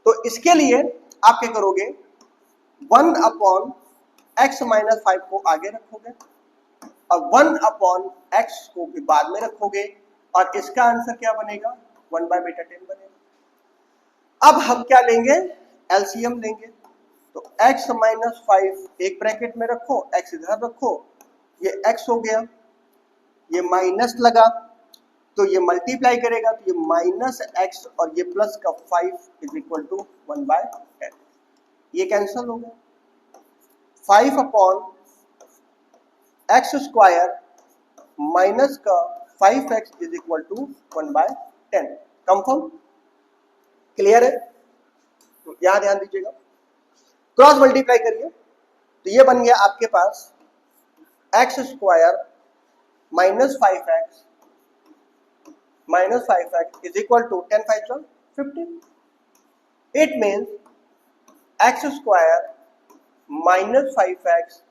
तो इसके लिए आप क्या करोगे, 1/x माइनस 5 को आगे रखोगे और 1/x को भी बाद में रखोगे और इसका आंसर क्या बनेगा, 1/10 बनेगा। अब हम क्या लेंगे, एलसीएम लेंगे। तो x माइनस 5 एक ब्रैकेट में रखो, x इधर रखो, ये x हो गया, ये माइनस लगा तो ये मल्टीप्लाई करेगा तो ये माइनस एक्स और ये प्लस का 5 इज इक्वल टू 1/10। ये कैंसल हो गया। 5/x स्क्वायर माइनस का 5x is equal to 1/10। Confirm, clear है। तो यहां ध्यान दीजिएगा, क्रॉस मल्टीप्लाई करिए तो ये बन गया आपके पास x square minus 5x is equal to 10 5 15. It means x square minus 5x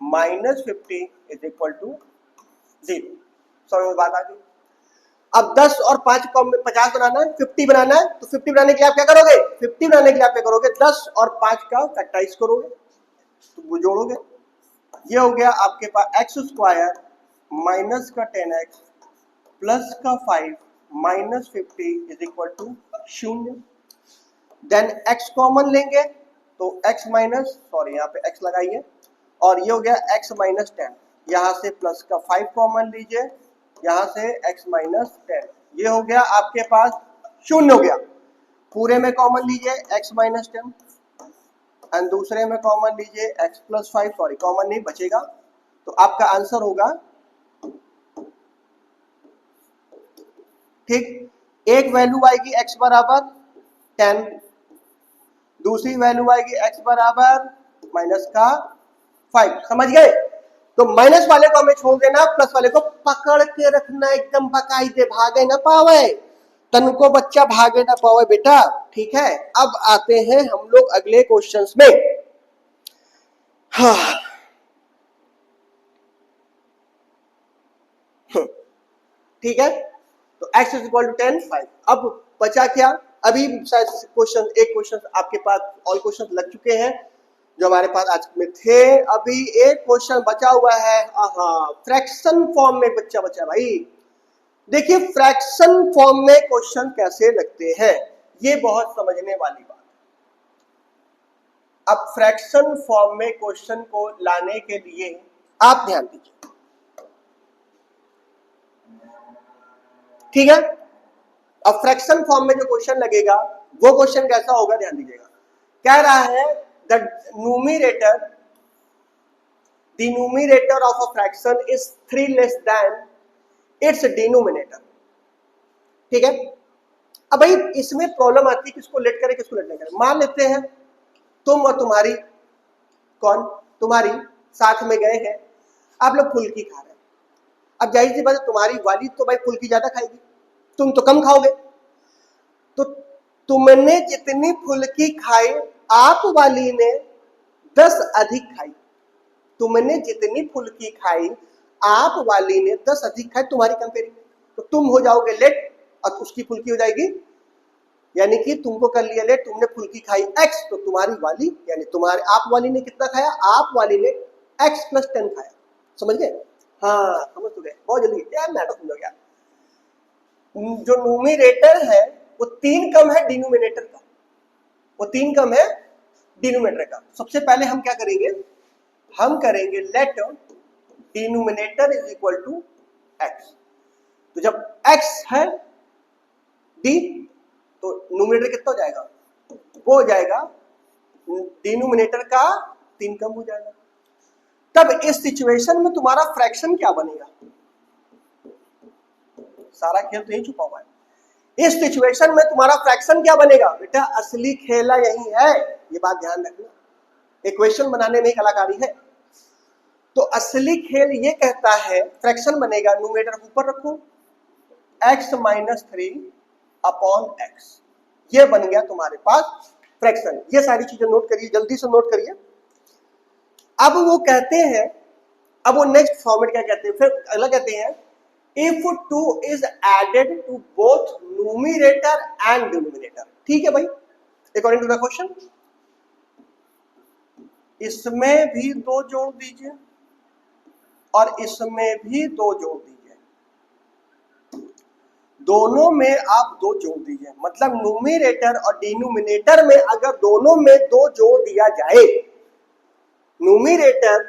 minus 50 is equal to 0। समझ में बात आ गई। अब 10 और 5 को 50 बनाना है, 50 बनाना है, तो 50 बनाने के लिए आप क्या करोगे, 50 बनाने के लिए आप क्या करोगे, 10 और 5 का फैक्टराइज करोगे तो वो जोड़ोगे। ये हो गया आपके पास x स्क्वायर माइनस का 10x प्लस का 5 minus 50 is equal to 0। Then x common लेंगे तो x माइनस, सॉरी यहाँ पे x लगाइए, और ये हो गया x माइनस 10। यहाँ से प्लस का 5 कॉमन लीजिए, यहाँ से x माइनस 10, ये हो गया आपके पास 0 हो गया। पूरे में कॉमन लीजिए x माइनस 10 एंड दूसरे में कॉमन लीजिए x प्लस 5, सॉरी कॉमन नहीं बचेगा, तो आपका आंसर होगा, ठीक, एक वैल्यू आएगी x बराबर 10, दूसरी वैल्यू आएगी x बराबर माइनस का 5, समझ गए? तो माइनस वाले को हमें छोड़ देना, प्लस वाले को पकड़ के रखना, एकदम बाकायदे, भागे ना पावे, तन को बच्चा भागे ना पावे बेटा, ठीक है? अब आते हैं हम लोग अगले क्वेश्चंस में। हाँ, ठीक है, तो x इज इक्वल टू 10 5। अब बचा क्या? अभी शायद क्वेश्चन, एक क्वेश्चन आपके पास, ऑल क्वेश्चन लग चुके हैं जो हमारे पास आज में थे। अभी एक क्वेश्चन बचा हुआ है, फ्रैक्शन फॉर्म में बच्चा बचा भाई। देखिए फ्रैक्शन फॉर्म में क्वेश्चन कैसे लगते हैं, ये बहुत समझने वाली बात। अब फ्रैक्शन फॉर्म में क्वेश्चन को लाने के लिए आप ध्यान दीजिए, ठीक है? अब फ्रैक्शन फॉर्म में जो क्वेश्चन लगेगा वो क्वेश्चन कैसा होगा, ध्यान दीजिएगा। कह रहा है the numerator of a fraction is 3 less than it's denominator, ठीक है? अब भाई इसमें प्रॉब्लम आती है, किसको लेट करें किसको लेट नहीं करें। मान लेते हैं तुम और तुम्हारी तुम्हारी साथ में गए हैं, आप लोग फुल्की खा रहे हैं। अब जाहिर सी बात है तुम्हारी वाली तो भाई फुल्की ज्यादा खाएगी, तुम तो कम खाओगे। तो तुमने जितनी फुल्की खाई, आप वाली ने 10 अधिक खाई। तुमने जितनी फुल्की खाई, आप वाली ने 10 अधिक खाई तुम्हारी कंपेयरिंग में। तो तुम हो जाओगे लेट और उसकी फुल्की हो जाएगी, यानी कि तुमको कर लिया लेट, तुमने फुल्की खाई x, तो तुम्हारी वाली यानी तुम्हारे आप वाली ने कितना खाया, आप वाली ने x + 10 खाया। समझ गए? हाँ समझ तो गए, बहुत जल्दी यार, मैं तो समझ गया। जो न्यूमरेटर है वो 3 कम है डिनोमिनेटर का, वो 3 कम है डिनोमिनेटर का। सबसे पहले हम क्या करेंगे, हम करेंगे let denominator is equal to x। तो जब x है d, तो न्यूमरेटर कितना हो जाएगा, वो हो जाएगा डिनोमिनेटर का 3 कम हो जाएगा। तब इस सिचुएशन में तुम्हारा फ्रैक्शन क्या बनेगा, सारा खेल तो यही छुपा हुआ है। इस सिचुएशन में तुम्हारा फ्रैक्शन क्या बनेगा बेटा, असली खेला यही है, ये बात ध्यान रखना। इक्वेशन बनाने में कलाकारी है। तो असली खेल ये कहता है फ्रैक्शन बनेगा, न्यूमरेटर ऊपर रखो, x - 3 अपॉन x, ये बन गया तुम्हारे पास फ्रैक्शन। ये सारी चीजें नोट करिए, जल्दी से नोट करिए। अब वो कहते हैं, अब वो नेक्स्ट फॉर्मेट क्या कहते हैं, फिर अगला कहते हैं if 2 is added to both numerator and denominator, ठीक है भाई, अकॉर्डिंग टू द क्वेश्चन इसमें भी 2 जोड़ दीजिए और इसमें भी 2 जोड़ दीजिए, दोनों में आप 2 जोड़ दीजिए। मतलब न्यूमरेटर और डिनोमिनेटर में अगर दोनों में 2 जोड़ दिया जाए, न्यूमरेटर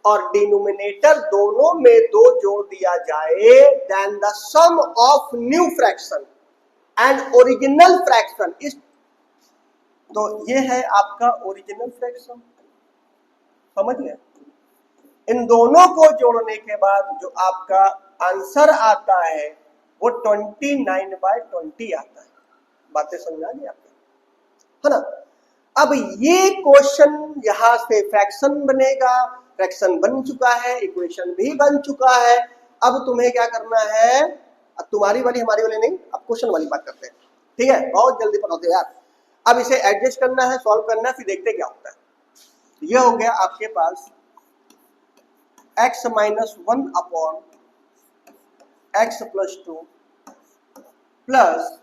और डिनोमिनेटर दोनों में 2 जोड़ दिया जाए, then the sum of new fraction and original fraction is, तो ये है आपका ओरिजिनल फ्रैक्शन, समझ गए? इन दोनों को जोड़ने के बाद जो आपका आंसर आता है वो 29/20 आता है। बातें समझा दी आपने, है ना? अब ये क्वेश्चन यहां से फ्रैक्शन बनेगा, फ्रैक्शन बन चुका है, इक्वेशन भी बन चुका है। अब तुम्हें क्या करना है, अब तुम्हारी वाली हमारी वाली नहीं, अब क्वेश्चन वाली बात करते हैं, ठीक है? बहुत जल्दी पढ़ाते यार। अब इसे एडजस्ट करना है, सॉल्व करना है, फिर देखते क्या होता है। ये हो गया आपके पास x - 1 upon x + 2 plus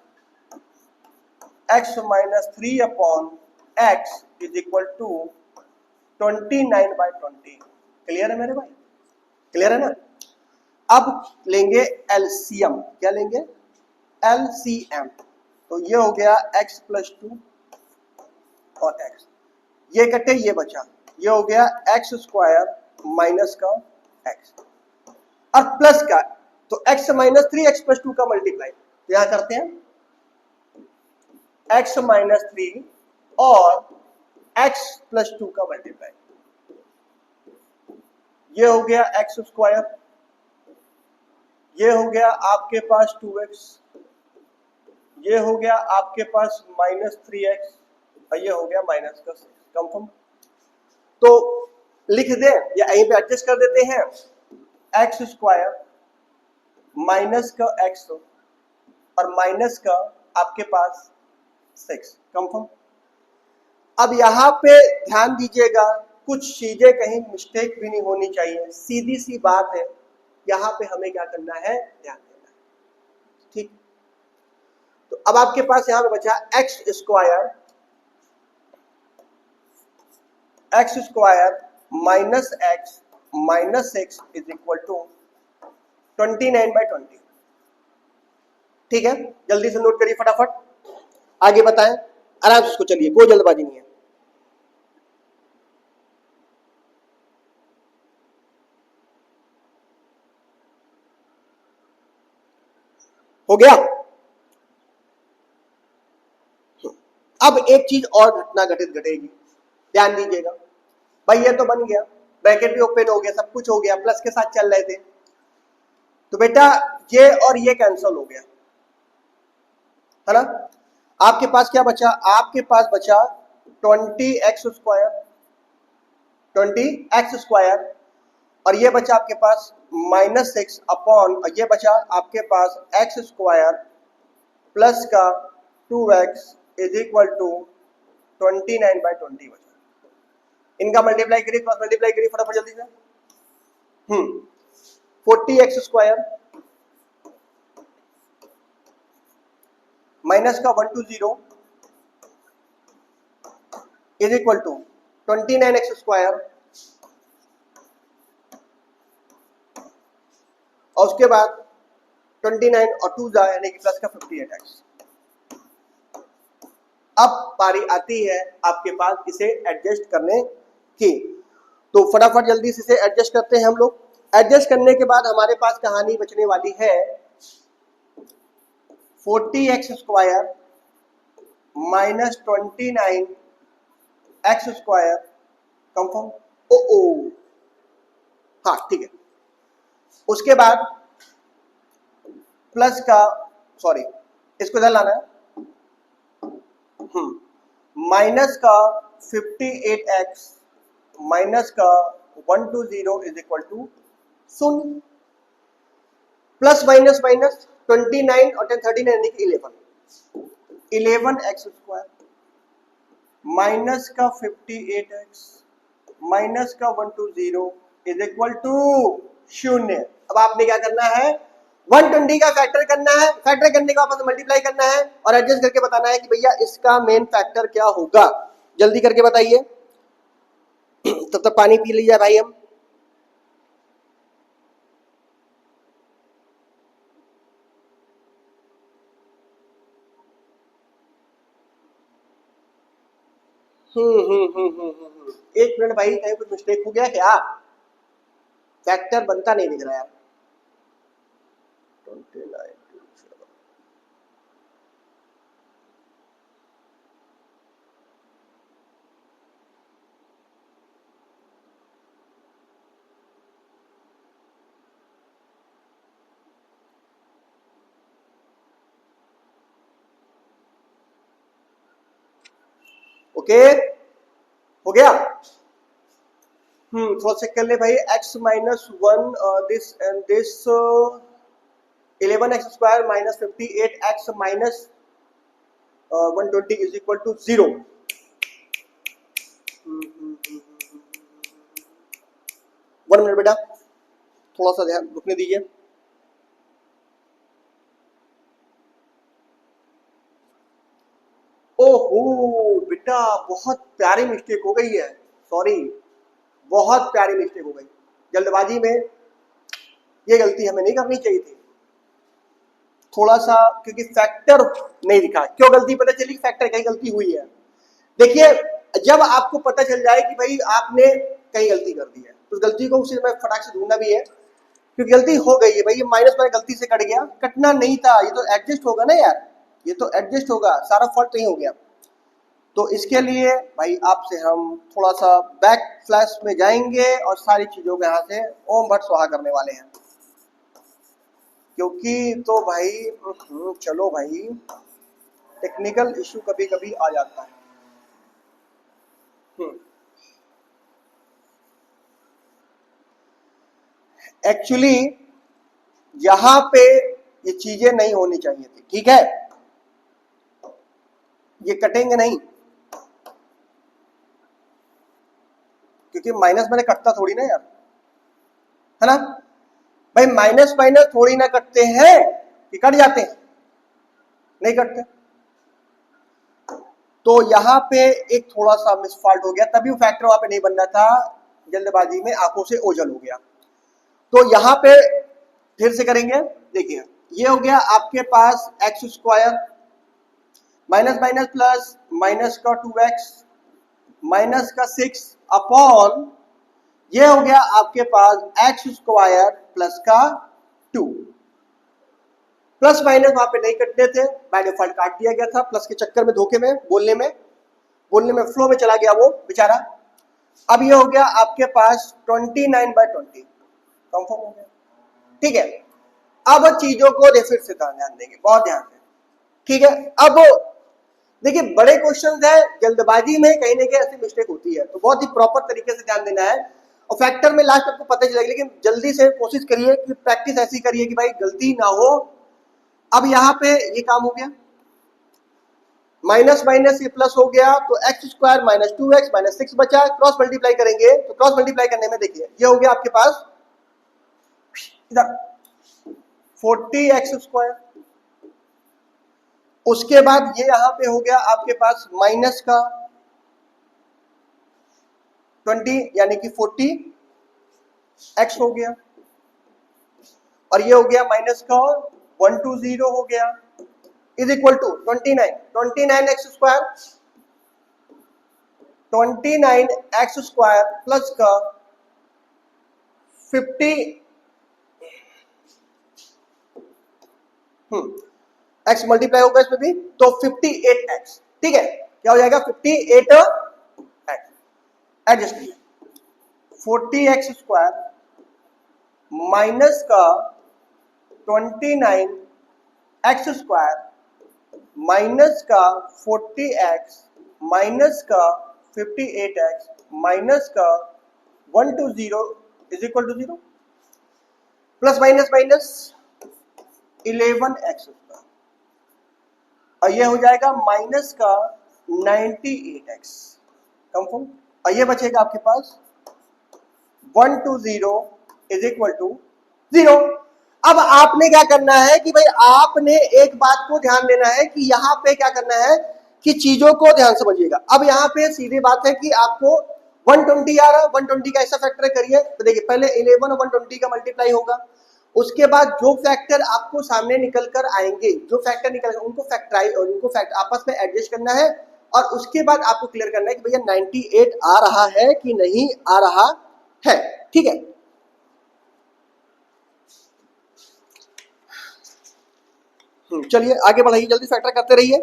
x - 3 upon x is equal to 29/20। Clear है मेरे भाई? क्लियर है ना? अब लेंगे एलसीएम, क्या लेंगे, एलसीएम। तो ये हो गया x + 2 और x, ये कटे ये बचा, ये हो गया x² माइनस का x और प्लस का, तो x - 3 x + 2 का मल्टीप्लाई, तो यहां करते हैं x - 3 और x + 2 का मल्टीप्लाई, ये हो गया x², ये हो गया आपके पास 2x, ये हो गया आपके पास -3x और ये हो गया -6। कंफर्म? तो लिख दे या यहीं पे एडजस्ट कर देते हैं, एक्स स्क्वायर माइनस का एक्स और माइनस का आपके पास 6 कंफर्म। अब यहाँ पे ध्यान दीजिएगा, कुछ चीजें कहीं मिस्टेक भी नहीं होनी चाहिए, सीधी सी बात है, यहाँ पे हमें क्या करना है, ध्यान देना है, ठीक। तो अब आपके पास यहाँ पे बचा x square minus x minus 6 is equal to 29/20। ठीक है, जल्दी से नोट करिए फटाफट, आगे बताएं आराम से, उसको चलिए, कोई जल्दबाजी नहीं है। हो गया। अब एक चीज और घटना घटित घटेगी, ध्यान दीजिएगा। भाई ये तो बन गया, ब्रैकेट भी ओपन हो गया, सब कुछ हो गया, प्लस के साथ चल रहे थे, तो बेटा ये और ये कैंसिल हो गया, है ना। आपके पास क्या बचा, आपके पास बचा 20x स्क्वायर और ये बचा आपके पास -6 अपॉन, ये बचा आपके पास x स्क्वायर प्लस का 2x इज इक्वल टू 29/20 बचा। इनका मल्टीप्लाई करिए, क्रॉस मल्टीप्लाई करिए फटाफट जल्दी से। 40x स्क्वायर माइनस का 120 is equal to 29x square और उसके बाद 29 और 2 जा यानी कि प्लस का 58x। अब बारी आती है आपके पास इसे एडजस्ट करने की, तो फटाफट जल्दी से इसे एडजस्ट करते हैं हम लोग। एडजस्ट करने के बाद हमारे पास कहानी बचने वाली है 40x square minus 29x square confirm. ओ हाँ ठीक है, उसके बाद प्लस का, सॉरी इसको इधर लाना है, माइनस का 58x माइनस का 120 is equal to 0, plus minus minus 29 और 10 39 यानी कि 11x स्क्वायर माइनस का 58x माइनस का 120 इज इक्वल टू 0। अब आपने क्या करना है, 120 का फैक्टर करना है, फैक्टर करने के बाद मल्टीप्लाई करना है और एडजस्ट करके बताना है कि भैया इसका मेन फैक्टर क्या होगा। जल्दी करके बताइए, तब तक पानी पी लीजिए भाई हम। एक मिनट भाई, कहीं कुछ मिस्टेक हो गया क्या, फैक्टर बनता नहीं दिख रहा यार। 29 ओके हो गया। क्रॉस चेक कर ले भाई, x minus 1 this and this 11x square minus 58x minus 120 is equal to 0। 1 minute बेटा, थोड़ा सा ध्यान रुकने दीजिए। ओहो बेटा, बहुत प्यारी मिस्टेक हो गई है, सॉरी बहुत प्यारी मिस्टेक हो गई, जल्दबाजी में ये गलती हमें नहीं करनी चाहिए थी, थोड़ा सा, क्योंकि फैक्टर नहीं दिखा। क्यों गलती पता चली, फैक्टर कहीं गलती हुई है। देखिए जब आपको पता चल जाए कि भाई आपने कहीं गलती कर दी है, तो उस गलती को उसी में फटाक से ढूंढना भी है, क्योंकि गलती हो गई है भाई, ये माइनस में गलती से कट गया, कटना नहीं था, ये तो एडजस्ट होगा ना यार, ये तो एडजस्ट होगा, सारा फॉल्ट नहीं हो गया। तो इसके लिए भाई आपसे हम थोड़ा सा बैक फ्लैश में जाएंगे और सारी चीजों को यहाँ से ओम भट्ट स्वाहा करने वाले हैं, क्योंकि तो भाई चलो भाई, टेक्निकल इशू कभी कभी आ जाता है। एक्चुअली यहां पे ये चीजें नहीं होनी चाहिए थी, ठीक है, ये कटेंगे नहीं, क्योंकि माइनस मैंने कटता थोड़ी ना यार, है ना भाई, माइनस माइनस थोड़ी ना कटते हैं कि कट जाते हैं, नहीं कटते। तो यहां पे एक थोड़ा सा मिसफॉल्ट हो गया, तभी वो फैक्टर वहां पे नहीं बनना था, जल्दबाजी में आंखों से ओझल हो गया। तो यहां पे फिर से करेंगे, देखिए ये हो गया आपके पास x square minus minus plus minus का 2x माइनस का 6 अपॉन ये हो गया आपके पास एक्स स्क्वायर प्लस का 2। प्लस माइनस वहां पे नहीं कटने थे, बाय डिफॉल्ट काट दिया गया था, प्लस के चक्कर में धोखे में बोलने में फ्लो में चला गया वो बेचारा। अब ये हो गया आपके पास 29/20 कंफर्म हो गया, ठीक है। अब चीजों को फिर से ध्यान देंगे, बहुत ध्यान से, ठीक है। अब देखिए बड़े क्वेश्चन है, जल्दबाजी में कहीं ना कहीं ऐसी मिस्टेक होती है, तो बहुत ही प्रॉपर तरीके से ध्यान देना है, और फैक्टर में लास्ट आपको पता चलेगा, लेकिन जल्दी से कोशिश करिए कि प्रैक्टिस ऐसी करिए कि भाई गलती ना हो। अब यहाँ पे ये काम हो गया, माइनस माइनस ये प्लस हो गया, तो x square minus 2x minus 6 बचा, क्रॉस मल्टीप्लाई करेंगे, तो क्रॉस मल्टीप्लाई करने में देखिए ये हो गया आपके पास इधर 40x स्क्वायर, उसके बाद ये यहां पे हो गया आपके पास माइनस का 20 यानी कि 40x हो गया, और ये हो गया माइनस का 120 हो गया, is equal to 29x square 29x square plus का 50 x मल्टीप्लाई होगा इसमें भी, तो 58x, ठीक है, क्या हो जाएगा 58x, एडजस्ट किया 40x स्क्वायर माइनस का 29x स्क्वायर माइनस का 40x माइनस का 58x माइनस का 120 is equal to 0, plus minus minus 11x square, और ये हो जाएगा माइनस का 98x कंफर्म, और ये बचेगा आपके पास 120 इज इक्वल टू 0। अब आपने क्या करना है कि भाई आपने एक बात को ध्यान देना है कि यहां पे क्या करना है कि चीजों को ध्यान समझिएगा। अब यहां पे सीधी बात है कि आपको 120 आ रहा है, 120 का ऐसा फैक्टर करिए, तो देखिए पहले 11 और 120 का मल्टीप्लाई होगा, उसके बाद जो फैक्टर आपको सामने निकल कर आएंगे, जो फैक्टर निकल उनको फैक्टराइज और उनको आपस में एडजस्ट करना है, और उसके बाद आपको क्लियर करना है कि भैया 98 आ रहा है कि नहीं आ रहा है, ठीक है। चलिए आगे बढ़ाइए, जल्दी फैक्टर करते रहिए।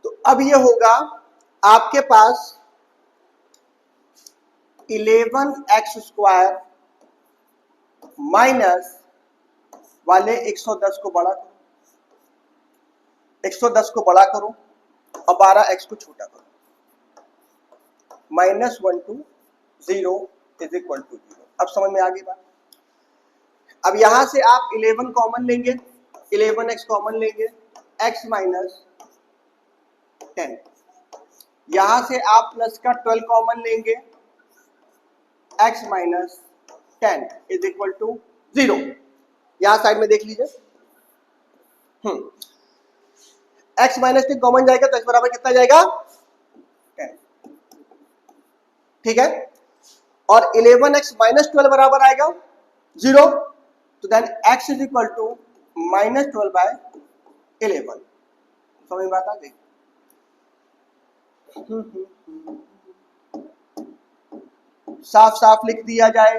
तो अब ये होगा आपके पास 11x स्क्वायर माइनस वाले 110 को बड़ा करो, 110 को बड़ा करो और 12x को छोटा करो, minus 1 to 0 is equal to 0। अब समझ में आ गई बात। अब यहां से आप 11 कॉमन लेंगे, 11x कॉमन लेंगे, x माइनस 10, यहां से आप प्लस का 12 कॉमन लेंगे, x minus 10 is equal to 0। यहां साइड में देख लीजिए, x माइनस 10 कॉमन जाएगा तो x बराबर कितना जाएगा 10, ठीक है, और 11x माइनस 12 बराबर आएगा 0, तो then x is equal to minus 12/11। समझ में बात आ गई। साफ साफ लिख दिया जाए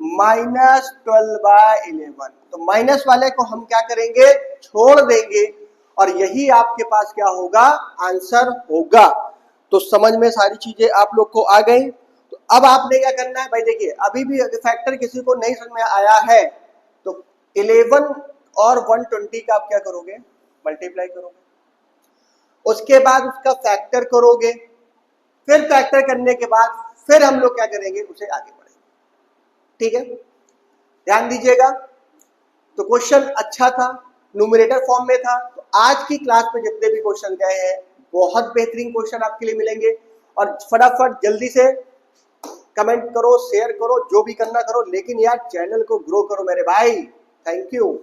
माइनस 12/11, तो माइनस वाले को हम क्या करेंगे छोड़ देंगे, और यही आपके पास क्या होगा, आंसर होगा। तो समझ में सारी चीजें आप लोग को आ गई। तो अब आपने क्या करना है भाई, देखिए अभी भी अगर फैक्टर किसी को नहीं समझ में आया है तो 11 और 120 का आप क्या करोगे, मल्टीप्लाई करोगे, उसके बाद उसका फैक्टर करोगे, फिर फैक्टर करने के बाद फिर हम लोग क्या करेंगे, उसे आगे बढ़ेंगे। ठीक है, ध्यान दीजिएगा। तो क्वेश्चन अच्छा था, न्यूमरेटर फॉर्म में था। तो आज की क्लास में जितने भी क्वेश्चन गए हैं बहुत बेहतरीन क्वेश्चन आपके लिए मिलेंगे। और फटाफट जल्दी से कमेंट करो, शेयर करो, जो भी करना करो, लेकिन यार चैनल को ग्रो करो मेरे भाई। Thank you.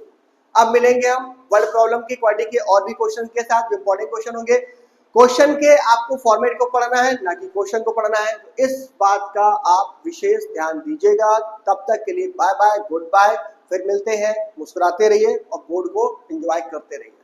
अब मिलेंगे हम वर्ड प्रॉब्लम की क्वाड्रेटिक के और भी क्वेश्चन के साथ, जो इंपॉर्टेंट क्वेश्चन होंगे। क्वेश्चन के आपको फॉर्मेट को पढ़ना है, ना कि क्वेश्चन को पढ़ना है। इस बात का आप विशेष ध्यान दीजिएगा। तब तक के लिए बाय बाय, गुड बाय। फिर मिलते हैं, मुस्कुराते रहिए और बोर्ड को एंजॉय करते रहिए।